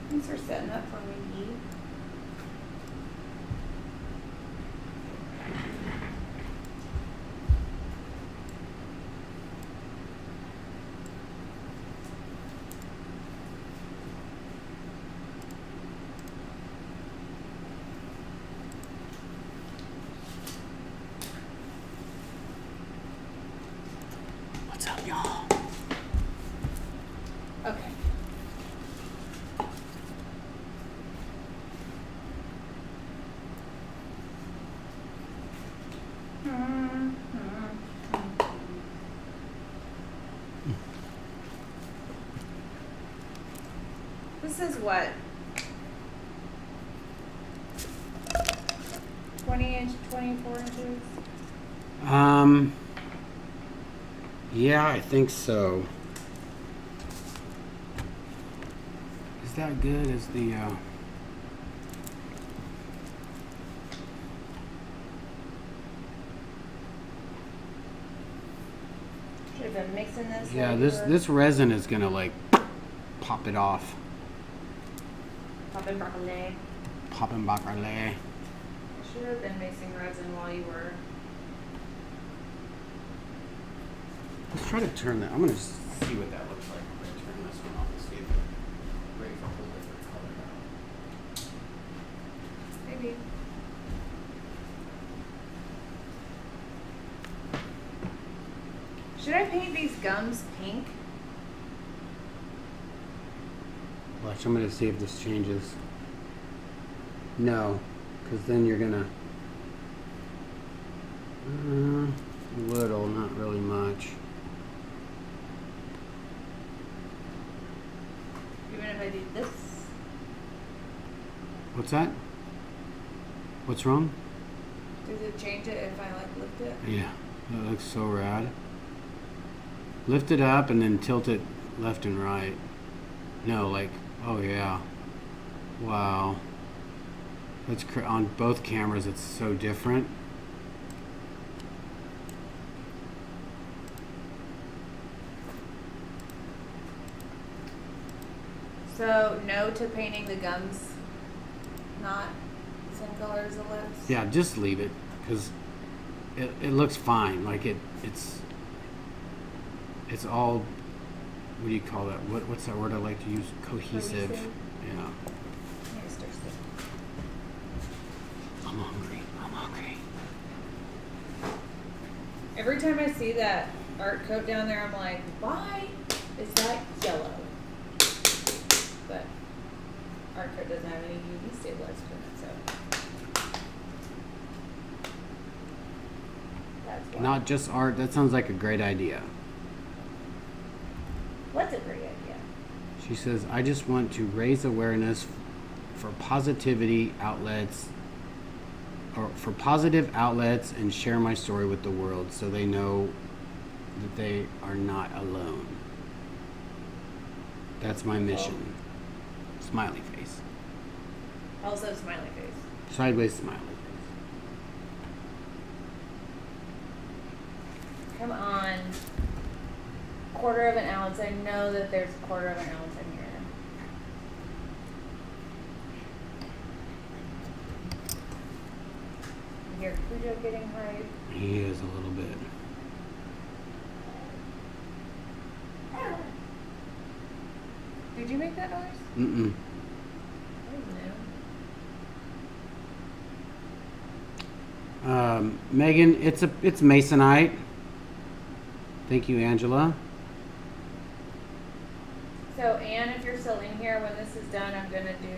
Thanks for setting up for me, Eve. What's up, y'all? Okay. This is what? 20-inch, 24 inches? Yeah, I think so. Is that good as the, Should have been mixing this. yeah, while you were this resin is gonna like pop it off. popping broccoli. Popping broccoli. I should have been mixing resin while you were. Let's try to turn that. I'm gonna see what that looks like. I'm gonna turn this one off and see if it breaks a whole different color out. Maybe. Should I paint these gums pink? Watch, I'm gonna see if this changes. No, because then you're gonna. Little, not really much. Even if I do this? What's that? What's wrong? Does it change it if I like lift it? Yeah, that looks so rad. Lift it up and then tilt it left and right. No, like, oh yeah. Wow. That's on both cameras, it's so different. So, no to painting the gums, not the same color as the lips? Yeah, just leave it, because it looks fine. Like it's all, what do you call that? What's that word I like to use? Cohesive. Yeah. Maybe stir stick. I'm hungry. I'm hungry. Every time I see that art coat down there, I'm like, why is that yellow? But art coat doesn't have any UV stabilized in it, so that's why. Not just art. That sounds like a great idea. What's a great idea? She says, I just want to raise awareness for positivity outlets, or for positive outlets, and share my story with the world so they know that they are not alone. That's my mission. Smiley face. Also smiley face. Sideways smiley face. Come on. Quarter of an ounce. I know that there's a quarter of an ounce in here. hear Cujo getting hype. He is a little bit. Did you make that noise? Mm-mm. I don't know. Megan, it's Masonite. Thank you, Angela. So, Anne, if you're still in here when this is done, I'm gonna do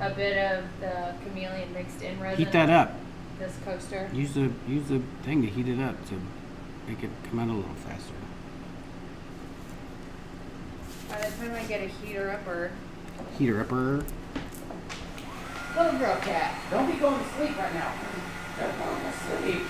a bit of the Chameleon mixed in resin. Heat that up. This coaster. Use the thing to heat it up to make it come out a little faster. By the time I get a heater upper. Heater upper. Little girl cat. Don't be going to sleep right now. Don't go to sleep.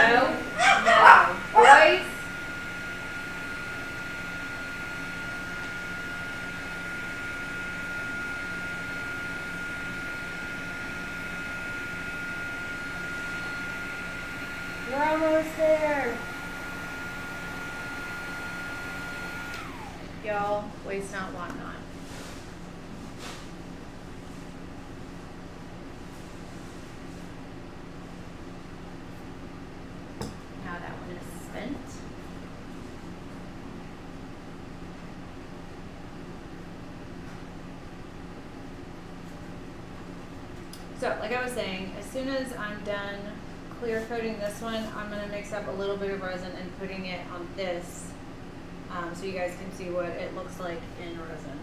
No, boys. We're almost there. Y'all, waste not, want not. Now that one is spent. So, like I was saying, as soon as I'm done clear coating this one, I'm going to mix up a little bit of resin and putting it on this so you guys can see what it looks like in resin.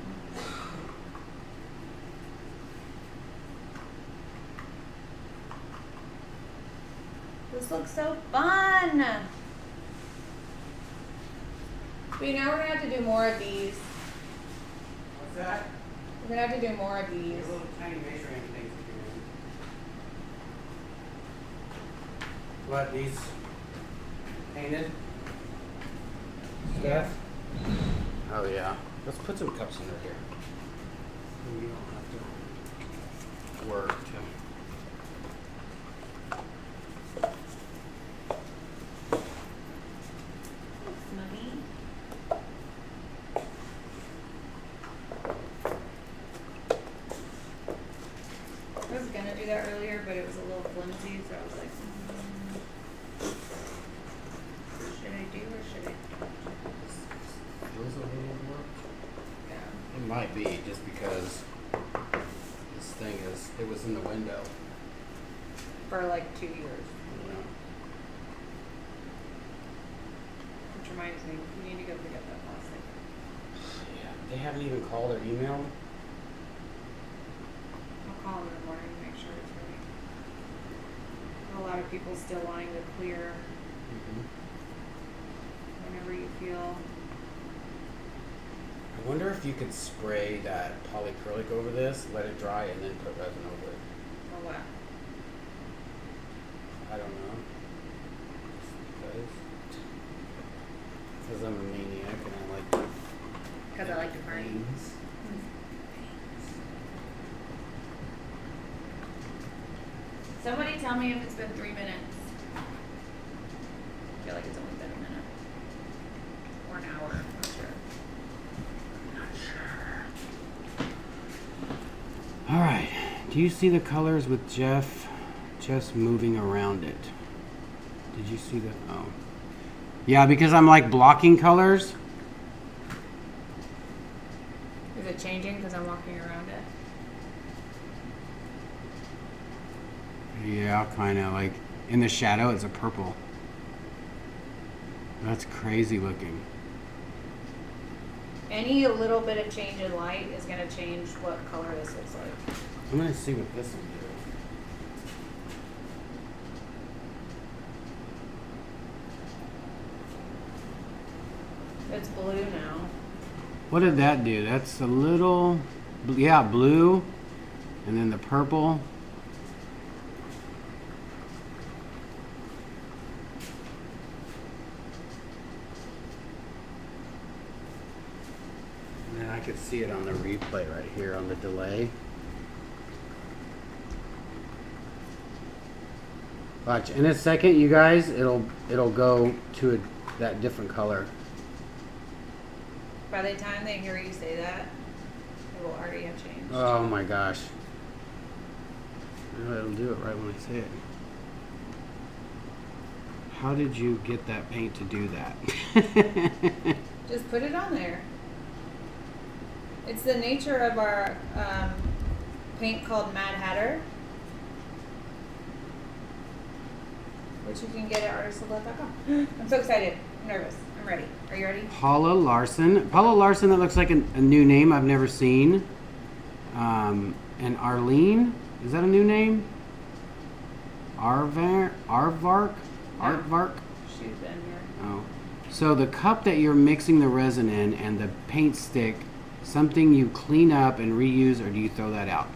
This looks so fun! But you know, we're going to have to do more of these. What's that? We're going to have to do more of these. Little tiny measuring things. What, these painted Yeah. stuff? Oh yeah. Let's put some cups under here. You don't have to work to. Thanks, Mummy. I was gonna do that earlier, but it was a little flimsy, so I was like, should I do or should I don't? Feels a little more. Yeah. It might be just because this thing is. It was in the window. For like 2 years. You know. Which reminds me, we need to go pick up that plastic. Yeah. They haven't even called or emailed. I'll call them in the morning and make sure it's ready. A lot of people still wanting to clear whenever you feel. I wonder if you could spray that polyacrylic over this, let it dry, and then put resin over it. Or what? I don't know. Because I'm a maniac and I like Because I like to party. things. Somebody tell me if it's been 3 minutes. I feel like it's only been a minute. Or an hour, I'm not sure. Not sure. All right. Do you see the colors with Jeff just moving around it? Did you see that? Oh. Yeah, because I'm like blocking colors. Is it changing because I'm walking around it? Yeah, kind of like in the shadow it's a purple. That's crazy looking. Any little bit of change in light is going to change what color this looks like. I'm gonna see what this will do. It's blue now. What did that do? That's a little, yeah, blue, and then the purple. could see it on the replay right here on the delay. Watch, in a second, you guys, it'll go to that different color. By the time they hear you say that, it will already have changed. Oh my gosh. It'll do it right when I say it. How did you get that paint to do that? Just put it on there. It's the nature of our paint called Mad Hatter, which you can get at artistoflove.com. I'm so excited. I'm nervous. I'm ready. Are you ready? Paula Larson. Paula Larson, that looks like a new name I've never seen. And Arlene, is that a new name? Arvark? Artvark? She's been here. Oh. So the cup that you're mixing the resin in and the paint stick, something you clean up and reuse, or do you throw that out?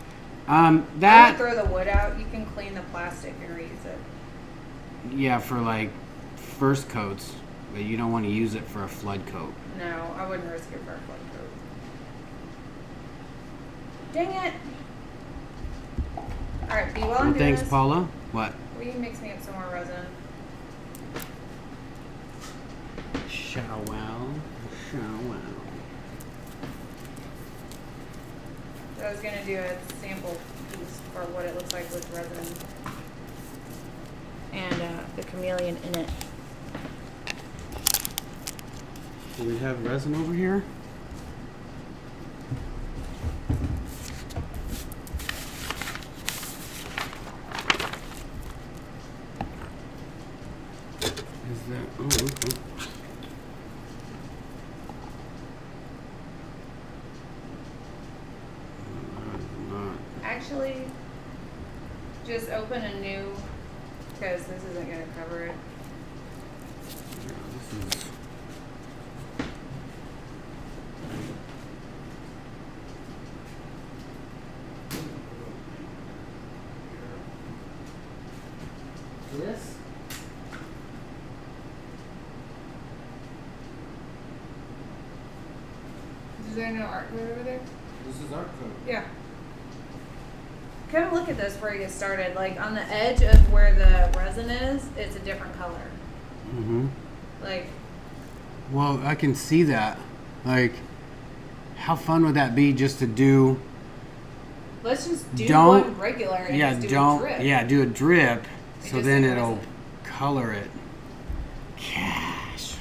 I would throw the wood out. You can clean the plastic and reuse it. Yeah, for like first coats, but you don't want to use it for a flood coat. No, I wouldn't risk it for a flood coat. Dang it! All right, be well and do Thanks, this. Paula. What? Will you mix me up some more resin? Showell. So I was gonna do a sample piece for what it looks like with resin and the chameleon in it. Do we have resin over here? Is that? Oh, okay. Actually, just open a new, because this isn't gonna cover it. This is. This? Is there no art code over there? This is art code. Yeah. Kind of look at this before you get started. Like on the edge of where the resin is, it's a different color. Mm-hmm. Like. Well, I can see that. Like, how fun would that be just to do? Let's just do one regular and just do a drip. Yeah, do a drip. So just then do it'll resin. color it. Gosh.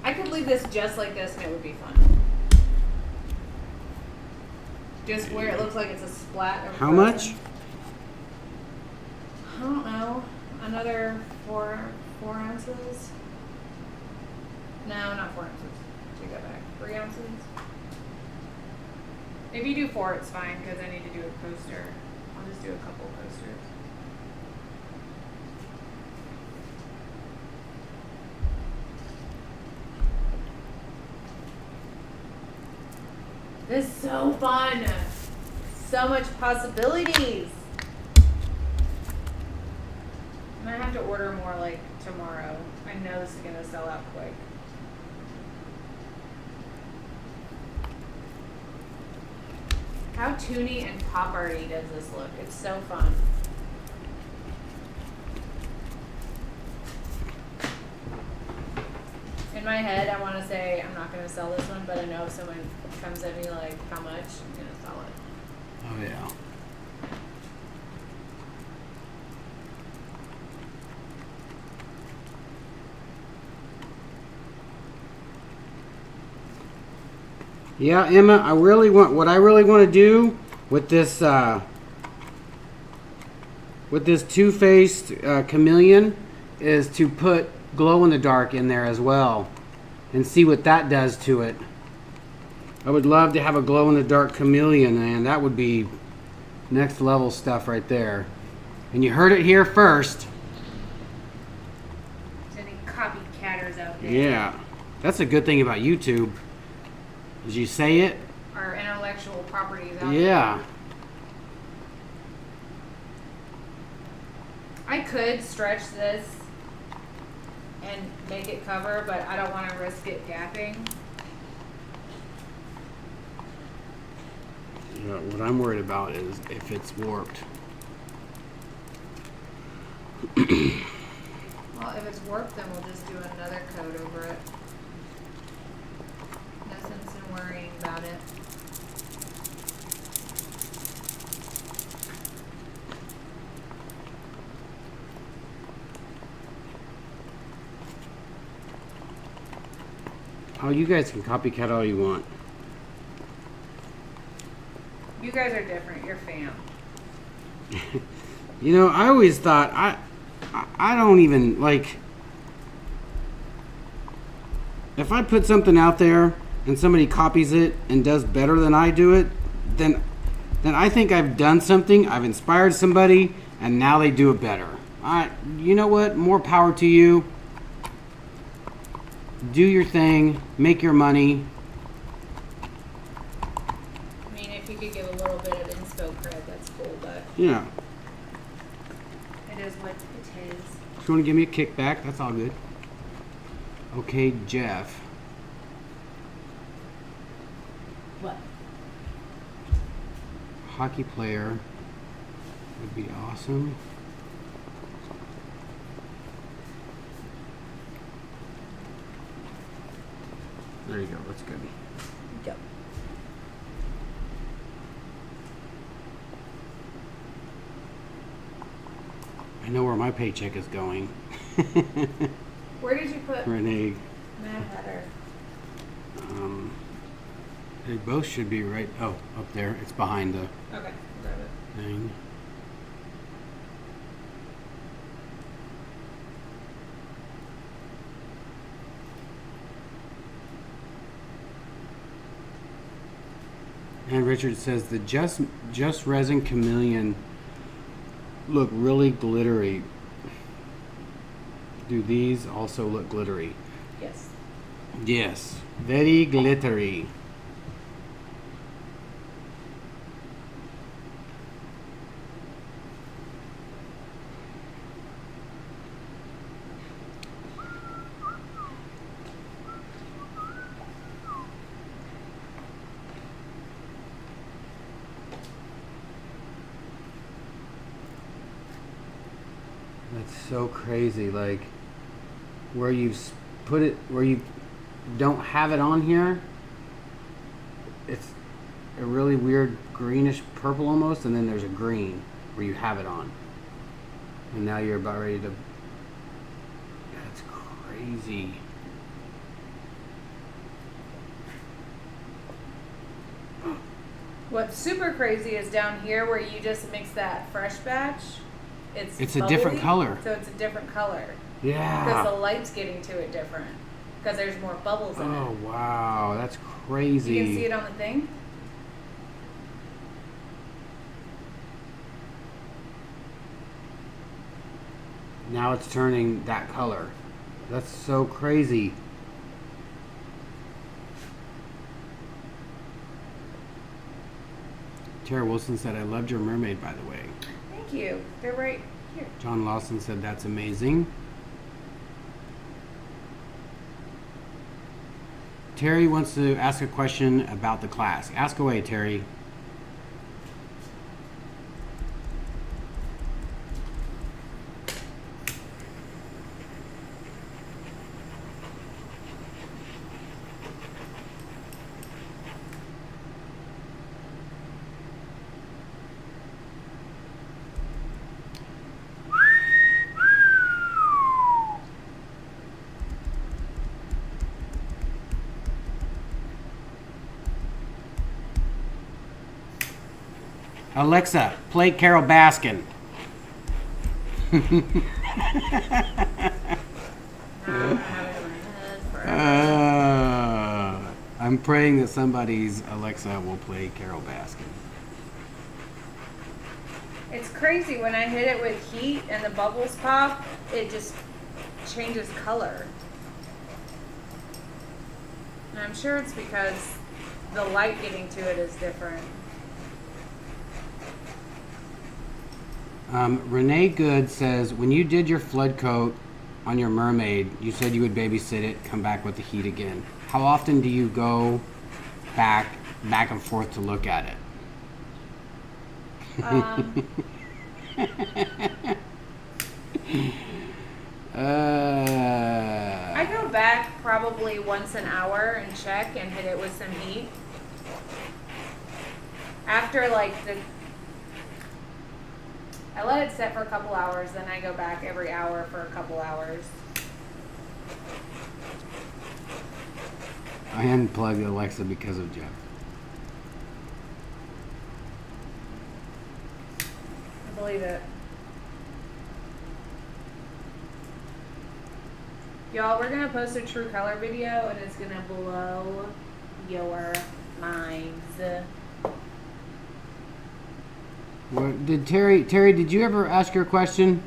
I could leave this just like this and it would be fun. Just where it looks like it's a splat of How resin. much? I don't know. Another 4 ounces? No, not 4 ounces. Take that back. 3 ounces? If you do 4, it's fine because I need to do a coaster. I'll just do a couple coasters. This is so fun. So much possibilities. And I have to order more like tomorrow. I know this is gonna sell out quick. How toony and pop arty does this look? It's so fun. In my head, I want to say I'm not going to sell this one, but I know if someone comes at me like, how much, I'm going to sell it. Oh, yeah. Yeah, Emma, what I really want to do with this two-faced chameleon is to put glow in the dark in there as well and see what that does to it. I would love to have a glow in the dark chameleon, and that would be next level stuff right there. And you heard it here first. There's any copycatters out there. Yeah, that's a good thing about YouTube. Did you say it? Our intellectual properties out there. Yeah. I could stretch this and make it cover, but I don't want to risk it gapping. Yeah, what I'm worried about is if it's warped. Well, if it's warped, then we'll just do another coat over it. No sense in worrying about it. Oh, you guys can copycat all you want. You guys are different. You're fam. You know, I always thought I don't even like if I put something out there and somebody copies it and does better than I do it, then I think I've done something. I've inspired somebody, and now they do it better. You know what? More power to you. Do your thing. Make your money. I mean, if you could give a little bit of inspo cred, that's cool, but Yeah. it is what it is. If you want to give me a kickback, that's all good. Okay, Jeff. What? Hockey player would be awesome. There you go. That's good. Yep. I know where my paycheck is going. Where did you put Renee. Mad Hatter? They both should be right. Oh, up there. It's behind the Okay, grab it. thing. And Richard says the just resin chameleon look really glittery. Do these also look glittery? Yes. Yes, very glittery. That's so crazy. Like where you put it, where you don't have it on here, it's a really weird greenish purple almost, and then there's a green where you have it on. And now you're about ready to. That's crazy. What's super crazy is down here where you just mix that fresh batch. It's a different color. So it's a different color. Because Yeah. the light's getting to it different. Because there's more bubbles in Oh it. wow, that's crazy. You can see it on the thing? Now it's turning that color. That's so crazy. Tara Wilson said, I loved your mermaid, by the way. Thank you. They're right here. John Lawson said, that's amazing. Terry wants to ask a question about the class. Ask away, Terry. Alexa, play Carol Baskin. I have it in my head forever. I'm praying that somebody's Alexa will play Carol Baskin. It's crazy when I hit it with heat and the bubbles pop, it just changes color. And I'm sure it's because the light getting to it is different. Renee Good says, when you did your flood coat on your mermaid, you said you would babysit it, come back with the heat again. How often do you go back and forth to look at it? I go back probably once an hour and check and hit it with some heat. After like I let it set for a couple hours, then I go back every hour for a couple hours. I unplugged Alexa because of Jeff. I believe it. Y'all, we're gonna post a true color video and it's gonna blow your minds. What, did Terry, did you ever ask your question?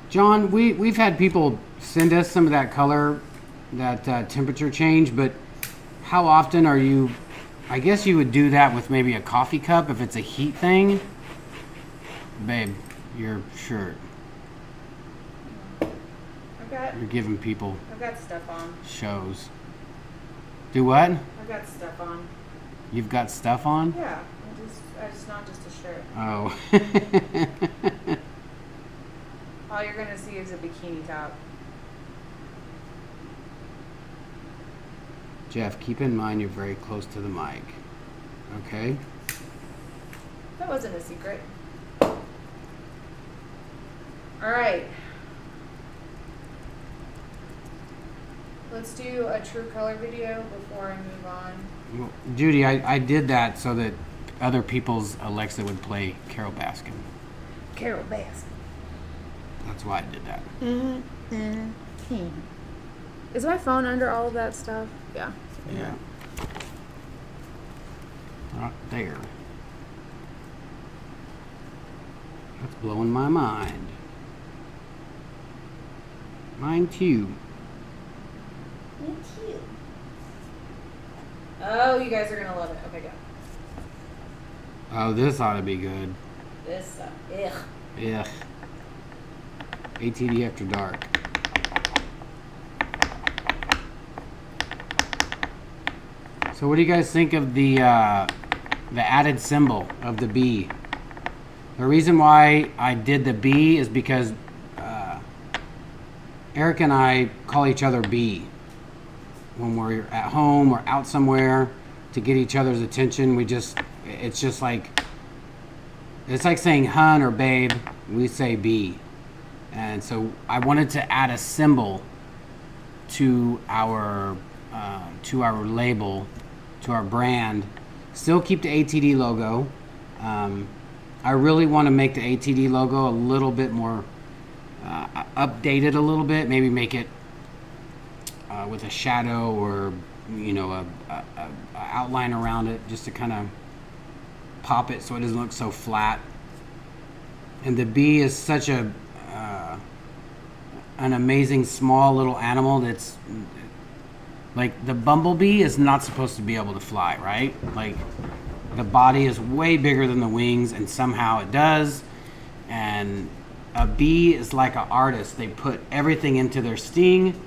John, we've had people send us some of that color, that temperature change, but how often are you, I guess you would do that with maybe a coffee cup if it's a heat thing. Babe, your shirt. You're giving people I've got stuff on. shows. Do what? I've got stuff on. You've got stuff on? Yeah, it's not just a shirt. Oh. All you're gonna see is a bikini top. Jeff, keep in mind you're very close to the mic. Okay? That wasn't a secret. All right. Let's do a true color video before I move on. Well, Judy, I did that so that other people's Alexa would play Carol Baskin. Carol Baskin. That's why I did that. Is my phone under all of that stuff? Yeah. Yeah. Right there. That's blowing my mind. Mine too. Me too. Oh, you guys are gonna love it. Okay, go. Oh, this ought to be good. This, ugh. Ugh. ATD After Dark. So what do you guys think of the added symbol of the bee? The reason why I did the bee is because Eric and I call each other bee. When we're at home or out somewhere to get each other's attention, it's like saying hun or babe, we say bee. And so I wanted to add a symbol to our label, to our brand. Still keep the ATD logo. I really want to make the ATD logo a little bit more updated a little bit. Maybe make it with a shadow or a outline around it, just to kind of pop it so it doesn't look so flat. And the bee is such an amazing small little animal that's like, the bumblebee is not supposed to be able to fly, right? Like, the body is way bigger than the wings, and somehow it does. And a bee is like an artist. They put everything into their sting,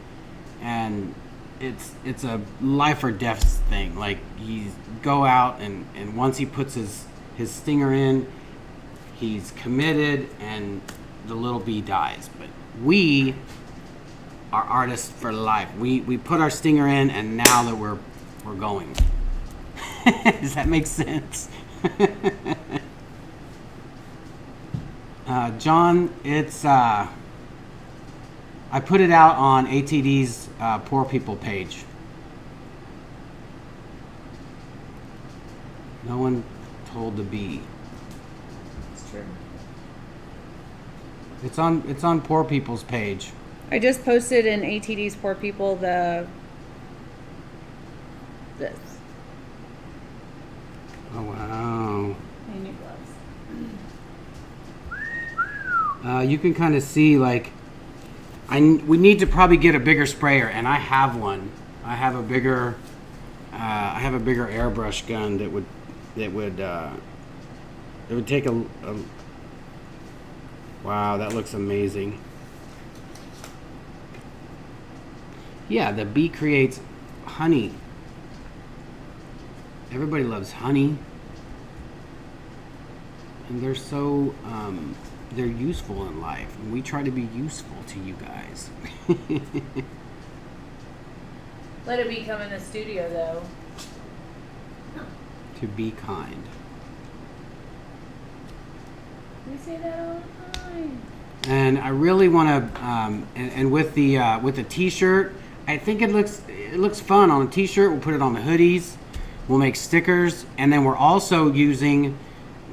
and it's a life or death thing. Like, you go out, and once he puts his stinger in, he's committed, and the little bee dies. But we are artists for life. We put our stinger in, and now that we're going. Does that make sense? John, it's I put it out on ATD's Poor People page. No one told the bee. It's true. It's on Poor People's page. I just posted in ATD's Poor People this. Oh wow. My new gloves. You can kind of see, like, we need to probably get a bigger sprayer, and I have one. I have a bigger airbrush gun that would take a wow, that looks amazing. Yeah, the bee creates honey. Everybody loves honey. And they're so, they're useful in life. And we try to be useful to you guys. Let it be come in the studio, though. To be kind. We say that all the time. And I really want to, and with the T-shirt, I think it looks fun on a T-shirt. We'll put it on the hoodies. We'll make stickers, and then we're also using.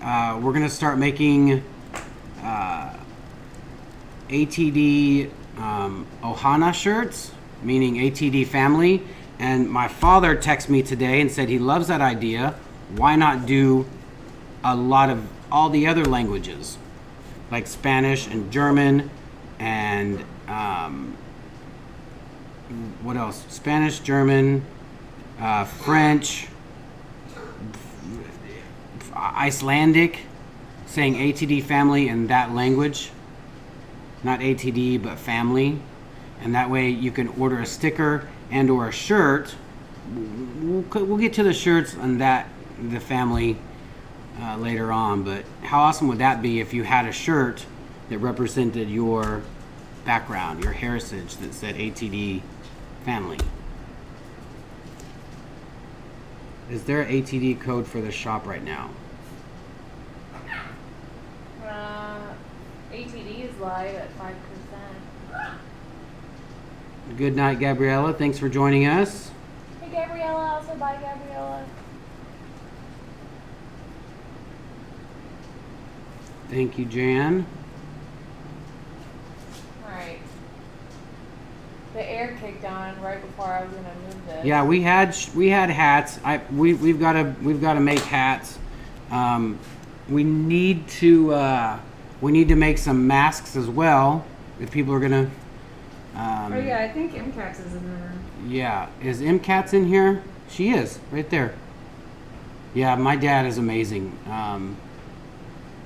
We're gonna start making ATD Ohana shirts, meaning ATD family. And my father texted me today and said he loves that idea. Why not do a lot of all the other languages, like Spanish and German and what else? Spanish, German, French, Icelandic, saying ATD family in that language. Not ATD, but family. And that way you can order a sticker and or a shirt. We'll get to the shirts and the family later on. But how awesome would that be if you had a shirt that represented your background, your heritage, that said ATD family? Is there an ATD code for the shop right now? ATD is live at 5%. Good night, Gabriella. Thanks for joining us. Hey, Gabriella. Also, bye, Gabriella. Thank you, Jan. Alright. The air kicked on right before I was gonna move this. Yeah, we had hats. We've got to make hats. We need to make some masks as well if people are gonna. Oh yeah, I think MCATS is in there. Yeah, is MCATS in here? She is right there. Yeah, my dad is amazing.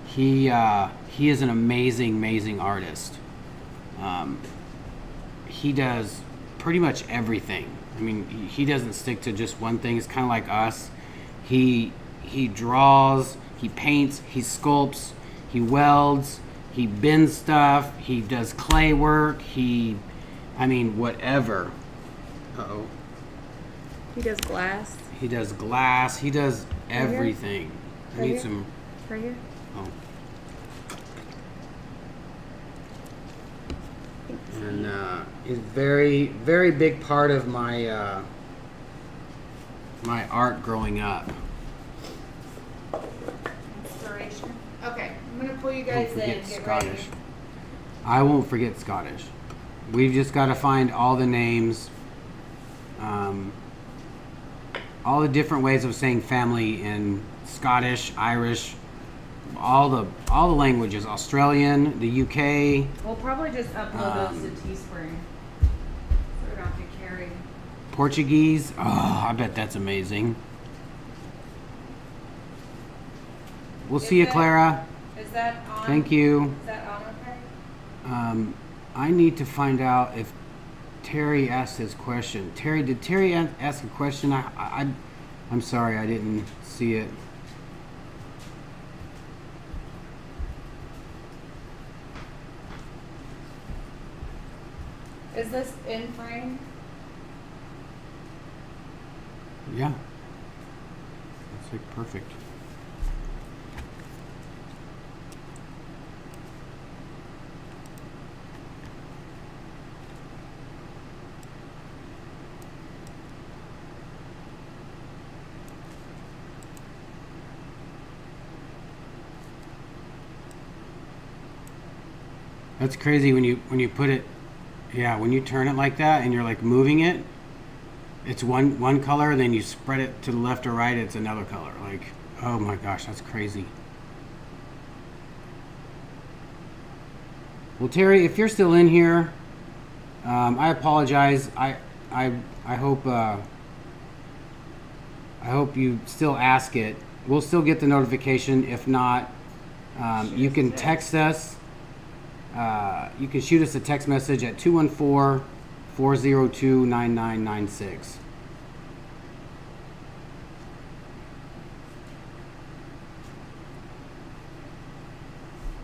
He is an amazing artist. He does pretty much everything. I mean, he doesn't stick to just one thing. It's kind of like us. He draws, he paints, he sculpts, he welds, he bends stuff, he does clay work, whatever. Uh-oh. He does glass. He does glass, he does everything. I need some... Right here? Oh. And is very, very big part of my my art growing up. Inspiration. Okay, I'm gonna pull you guys Don't in. forget Get Scottish. ready. I won't forget Scottish. We've just got to find all the names, all the different ways of saying family in Scottish, Irish, all the languages, Australian, the UK. We'll probably just upload those to Teespring, so we don't have to carry. Portuguese. Oh, I bet that's amazing. We'll see you, Clara. Is that on? Thank you. Is that on okay? I need to find out if Terry asked his question. Terry, did Terry ask a question? I'm sorry, I didn't see it. Is this in frame? Yeah. That's like perfect. That's crazy when you put it, yeah, when you turn it like that and you're like moving it, it's one color, then you spread it to the left or right, it's another color. Like, oh my gosh, that's crazy. Well, Terry, if you're still in here, I apologize. I hope you still ask it. We'll still get the notification. If not, you can text us. You can shoot us a text message at 214-402-9996.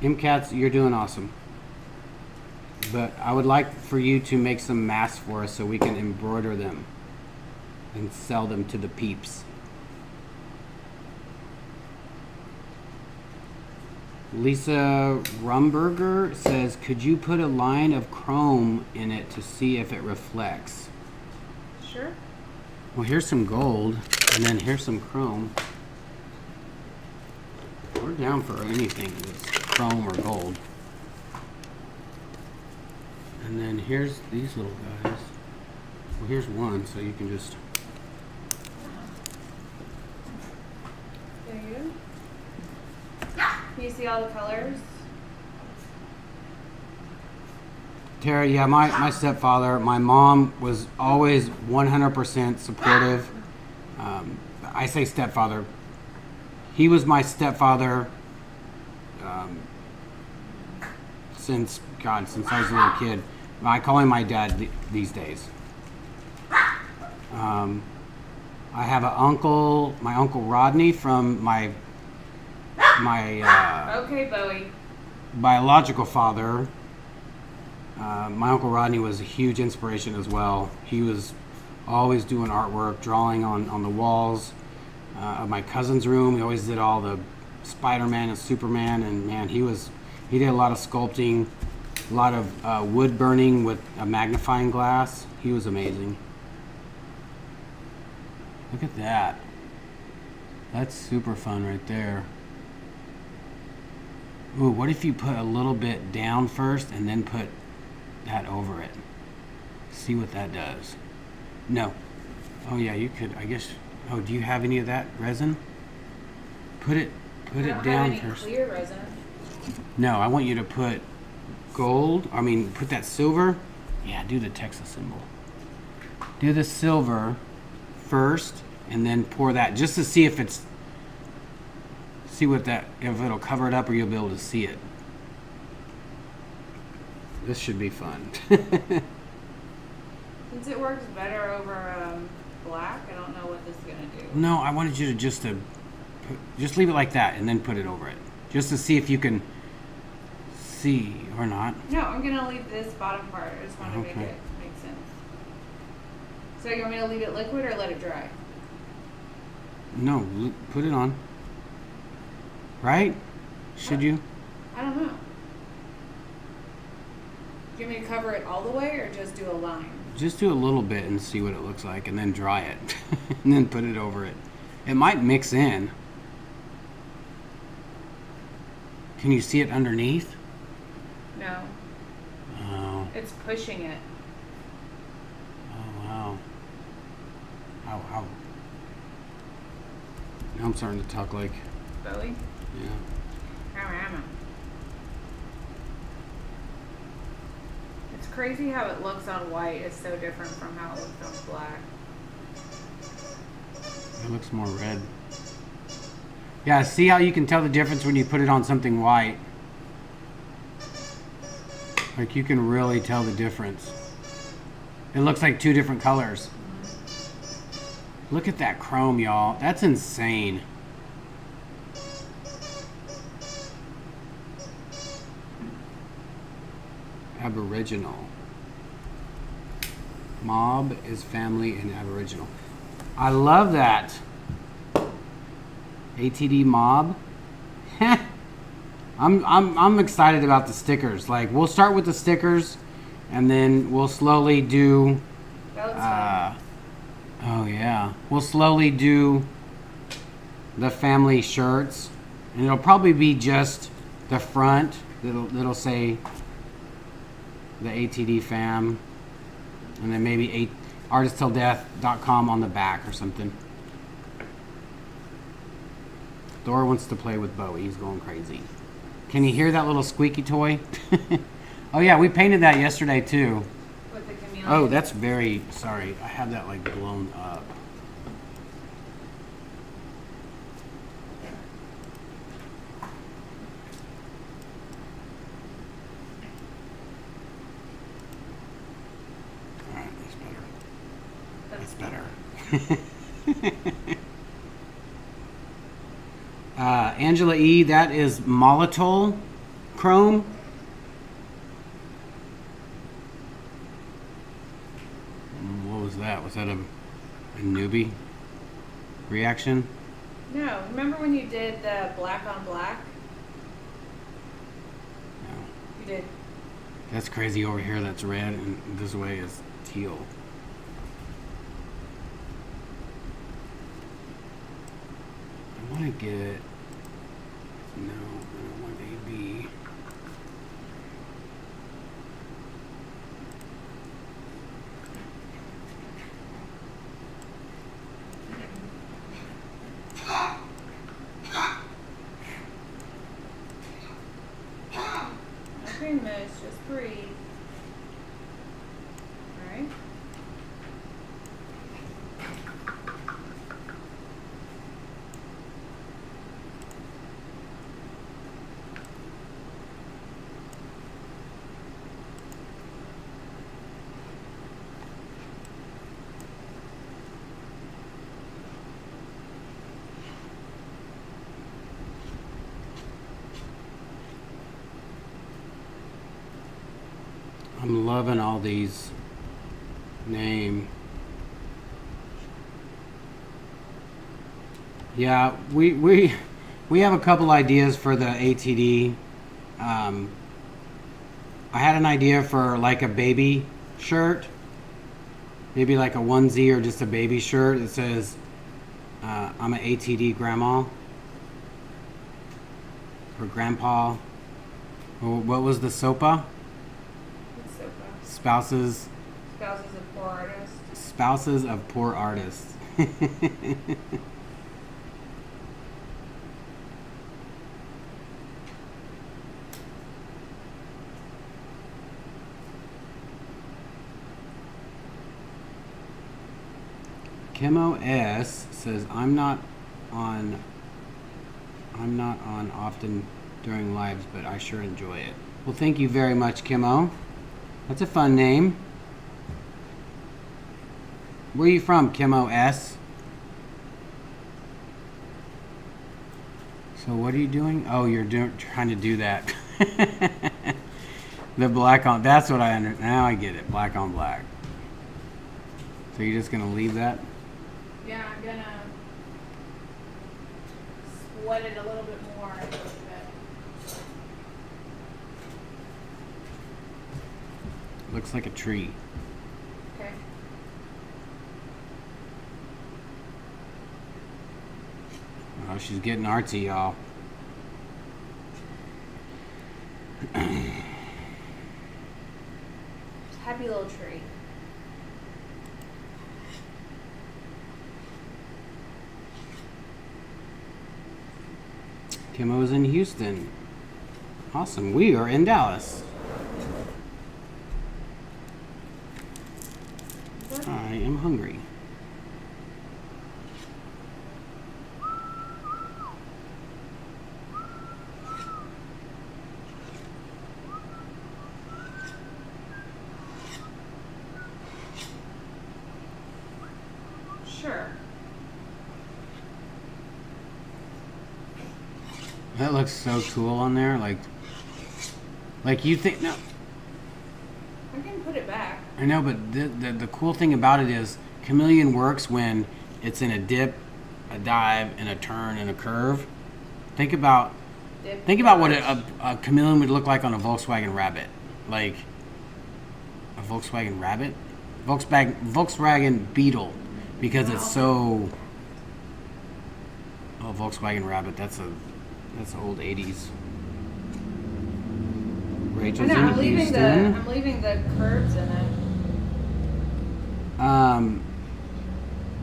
MCATs, you're doing awesome. But I would like for you to make some masks for us so we can embroider them and sell them to the peeps. Lisa Rumberger says, could you put a line of chrome in it to see if it reflects? Sure. Well, here's some gold, and then here's some chrome. We're down for anything that's chrome or gold. And then here's these little guys. Well, here's one, so you can just... There you go. Can you see all the colors? Tara, yeah, my stepfather, my mom was always 100% supportive. I say stepfather. He was my stepfather since I was a little kid. I call him my dad these days. I have an uncle, my Uncle Rodney from my Okay, Bowie. biological father. My Uncle Rodney was a huge inspiration as well. He was always doing artwork, drawing on the walls of my cousin's room. He always did all the Spider-Man and Superman, and man, he did a lot of sculpting, a lot of wood burning with a magnifying glass. He was amazing. Look at that. That's super fun right there. Ooh, what if you put a little bit down first and then put that over it? See what that does. No. Oh yeah, you could, I guess. Oh, do you have any of that resin? Put it down first. Clear resin. No, I want you to put gold. I mean, put that silver. Yeah, do the Texas symbol. Do the silver first, and then pour that just to see if it's. See what that, if it'll cover it up, or you'll be able to see it. This should be fun. Since it works better over black, I don't know what this is gonna do. No, I wanted you to just leave it like that and then put it over it, just to see if you can see or not. No, I'm gonna leave this bottom part. I just want to make it make sense. So you want me to leave it liquid or let it dry? No, put it on. Right? Should you? I don't know. Do you want me to cover it all the way or just do a line? Just do a little bit and see what it looks like, and then dry it, and then put it over it. It might mix in. Can you see it underneath? No. Oh. It's pushing it. Oh, wow. Ow. Now I'm starting to talk like... Bowie? Yeah. It's crazy how it looks on white. It's so different from how it looks on black. It looks more red. Yeah, see how you can tell the difference when you put it on something white? Like, you can really tell the difference. It looks like two different colors. Mm-hmm. Look at that chrome, y'all. That's insane. Aboriginal. Mob is family in Aboriginal. I love that. ATD mob. I'm excited about the stickers. Like, we'll start with the stickers, and then we'll slowly do. That looks fun. Oh yeah, we'll slowly do the family shirts, and it'll probably be just the front that'll say the ATD fam, and then maybe artisttilldeath.com on the back or something. Thor wants to play with Bowie. He's going crazy. Can you hear that little squeaky toy? Oh yeah, we painted that yesterday too. With the chameleon. Oh, that's very, sorry. I had that like blown up. Alright, that's better. That's better. Angela E., that is Molotol chrome. What was that? Was that a newbie reaction? No, remember when you did the black on black? No. You did. That's crazy over here. That's red, and this way is teal. I want to get. No, I don't want AB. Okay, Moose, just breathe. Alright. I'm loving all these name. Yeah, we have a couple ideas for the ATD. I had an idea for like a baby shirt, maybe like a onesie or just a baby shirt that says I'm an ATD grandma or grandpa. What was the SOPA? Spouses Spouses of poor artists. Spouses of poor artists. Chemo S says I'm not on often during lives, but I sure enjoy it. Well, thank you very much, Chemo. That's a fun name. Where are you from, Chemo S? So what are you doing? Oh, you're trying to do that. The black on, that's what I under, now I get it, black on black. So you're just gonna leave that? Yeah, I'm gonna sweat it a little bit more. A little bit. Looks like a tree. Okay. Oh, she's getting artsy, y'all. Happy little tree. Kimmo's in Houston. Awesome. We are in Dallas. I am hungry. Sure. That looks so cool on there. Like you think, no. I can put it back. I know, but the cool thing about it is Chameleon works when it's in a dip, a dive, and a turn and a curve. Think about what a Chameleon would look like on a Volkswagen Rabbit. Like a Volkswagen Rabbit? Volkswagen Beetle. Because it's so... Oh, Volkswagen Rabbit, that's old 80s. Rachel's I know, in Houston. I'm leaving the curves in it.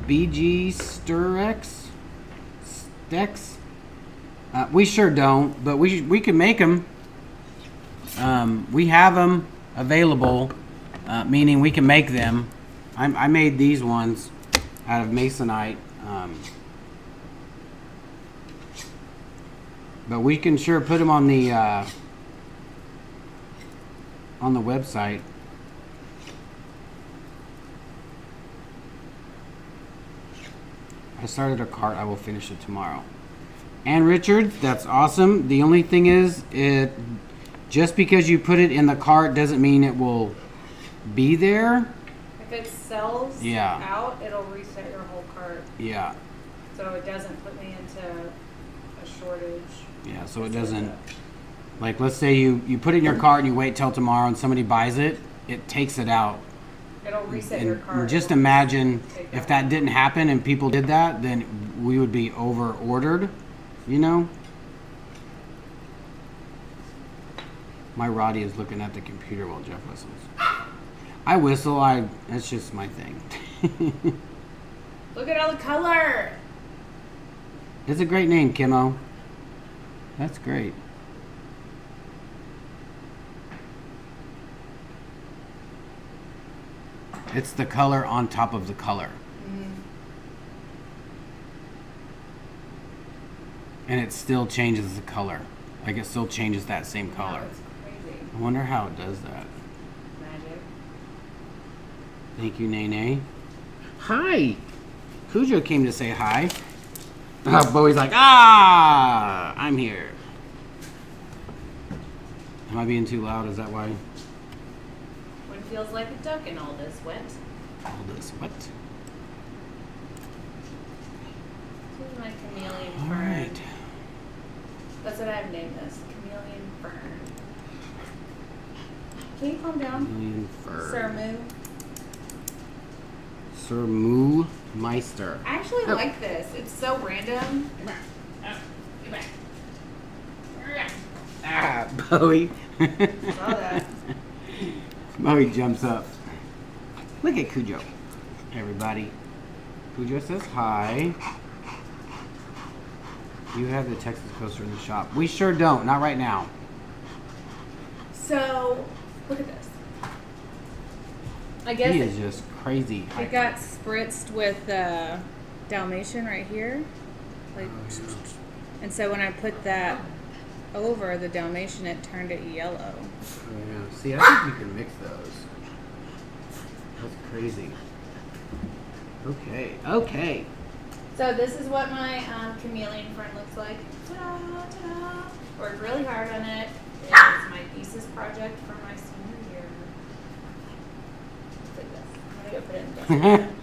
BG Stix. We sure don't, but we can make them. We have them available, meaning we can make them. I made these ones out of masonite, but we can sure put them on the website. I started a cart. I will finish it tomorrow. And Richard, that's awesome. The only thing is, Just because you put it in the cart doesn't mean it will be there. If it sells Yeah. out, it'll reset your whole cart. Yeah. So it doesn't put me into a shortage. Yeah, so it doesn't, like, let's say you put it in your cart and you wait till tomorrow and somebody buys it, it takes it out. It'll reset your And cart. just It'll imagine take if that that didn't happen and people did that, then we would be over ordered, you know? My Roddy is looking at the computer while Jeff whistles. I whistle, that's just my thing. Look at all the color. It's a great name, Kimmo. That's great. It's the color on top of the color. And it still changes the color. Like it still changes that same color. It's crazy. I wonder how it does that. Magic. Thank you, Nene. Hi! Cujo came to say hi. Bowie's like, I'm here. Am I being too loud? Is that why? One feels like a duck in all this wet. All this what? This is my chameleon All fern. right. That's what I've named this. Chameleon fern. Can you calm down? Chameleon fern. Sir Moo. Sir Moo Meister. I actually like this. It's so random. Ah, Bowie. Saw that. Bowie jumps up. Look at Cujo. Everybody. Cujo says hi. You have the Texas coaster in the shop. We sure don't. Not right now. So, look at this. I guess He is just crazy. it got spritzed with Dalmatian right here. Like, and so when I put that over the Dalmatian, it turned it yellow. Yeah. See, I think you can mix those. That's crazy. Okay. Okay. So this is what my chameleon fern looks like. Ta-da, ta-da. Worked really hard on it. It's my thesis project for my senior year. Look at this. I'm gonna go put it in the dust.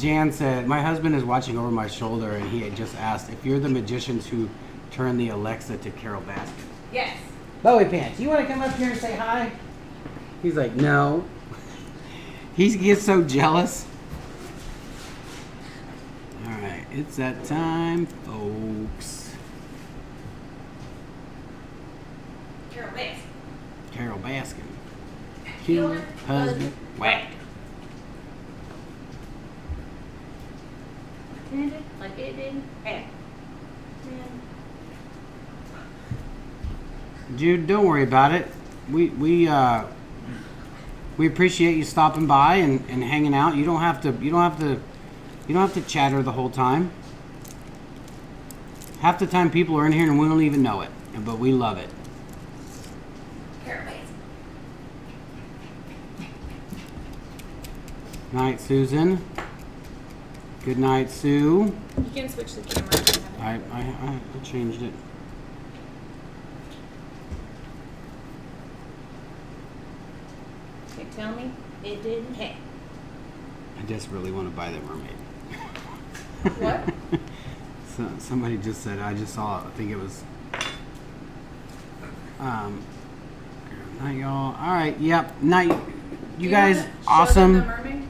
Jan said, my husband is watching over my shoulder and he had just asked if you're the magicians who turn the Alexa to Carol Baskin. Yes. Bowie Pants, you want to come up here and say hi? He's like, no. He gets so jealous. All right, it's that time, folks. Carol Baskin. Carol Baskin. Killer, husband, whack. Like it didn't happen. Jude, don't worry about it. We appreciate you stopping by and hanging out. You don't have to chatter the whole time. Half the time people are in here and we don't even know it, but we love it. Carol Baskin. Night, Susan. Good night, Sue. You can switch the camera. I changed it. Okay, tell me it didn't happen. I just really want to buy the mermaid. What? So, somebody just said, I just saw it. I think it was. Night, y'all. All right. Yep. Night. You guys, wanna show awesome. them the mermaid?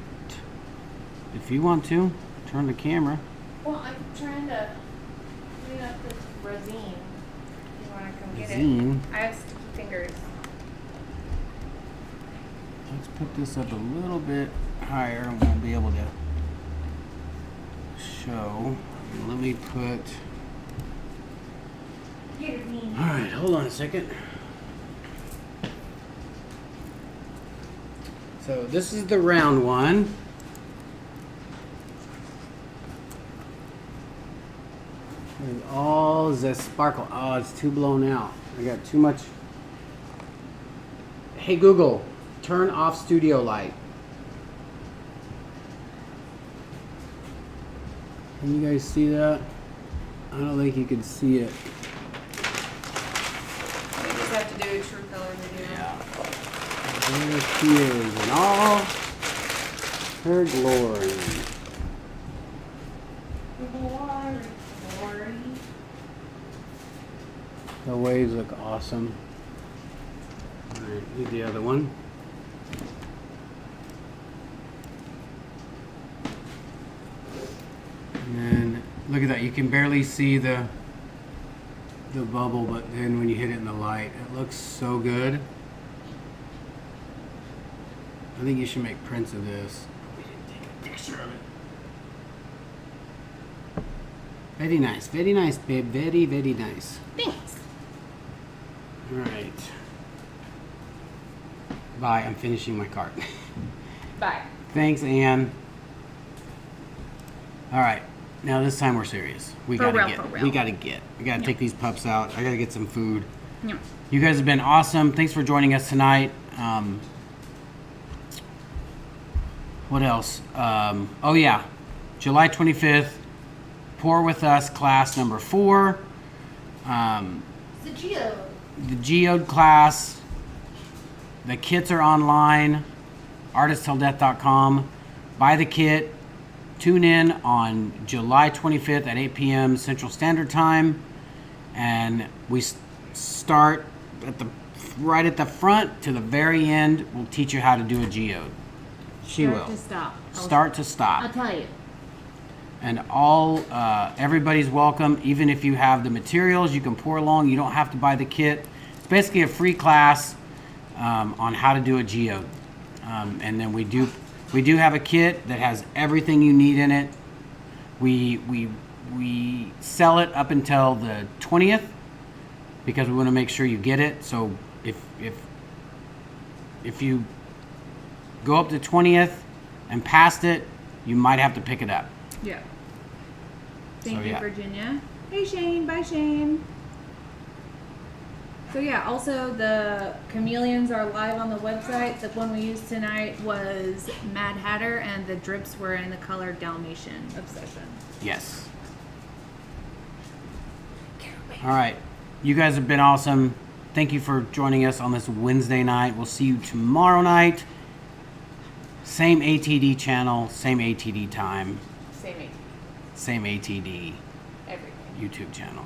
If you want to, turn the camera. Well, I'm trying to clean up this resin. You want to come get Resin? it? I have sticky fingers. Let's put this up a little bit higher and we'll be able to show. Let me put. Here, me. All right, hold on a second. So this is the round one. And all the sparkle. Oh, it's too blown out. I got too much. Hey Google, turn off studio light. Can you guys see that? I don't think you can see it. You just have to do a true color video. Yeah. There she is in all her glory. Glory. The waves look awesome. Alright, here's the other one. And then look at that, you can barely see the bubble, but then when you hit it in the light, it looks so good. I think you should make prints of this. We didn't take a picture of it. Very nice, babe. Very, very nice. Thanks. Alright. Bye, I'm finishing my cart. Bye. Thanks, Anne. Alright, now this time we're serious. We For gotta real. We gotta take these pups out. I gotta get some food. Yeah. You guys have been awesome. Thanks for joining us tonight. What else? Oh yeah, July 25th, Pour With Us class number 4. The geode. The geode class. The kits are online. artisttilldeath.com. Buy the kit. Tune in on July 25th at 8 p.m. Central Standard Time. And we start right at the front to the very end. We'll teach you how to do a geode. She will. Start to stop. Start to stop. I'll tell you. And everybody's welcome. Even if you have the materials, you can pour along. You don't have to buy the kit. It's basically a free class on how to do a geode. And then we do have a kit that has everything you need in it. We sell it up until the 20th because we want to make sure you get it. So if you go up to 20th and past it, you might have to pick it up. Yeah. Thank So, you, yeah. Virginia. Hey, Shane. Bye, Shane. So, yeah, also the chameleons are live on the website. The one we used tonight was Mad Hatter, and the drips were in the color Dalmatian Obsession. Yes. All right. You guys have been awesome. Thank you for joining us on this Wednesday night. We'll see you tomorrow night. Same ATD channel, same ATD time, Same age. same ATD Everything. YouTube channel.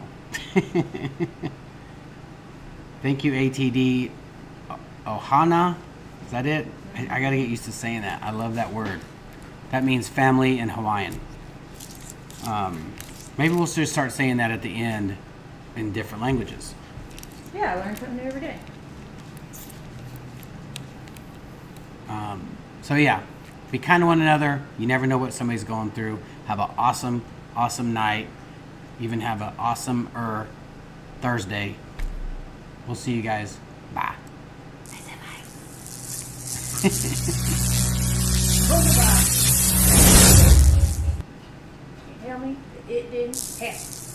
Thank you, ATD Ohana. Is that it? I got to get used to saying that. I love that word. That means family in Hawaiian. Maybe we'll just start saying that at the end in different languages. Yeah, I learn something new every day. So yeah, be kind to one another. You never know what somebody's going through. Have an awesome, awesome night. Even have an awesome Thursday. We'll see you guys. Bye. I said bye. You hear me? It didn't happen.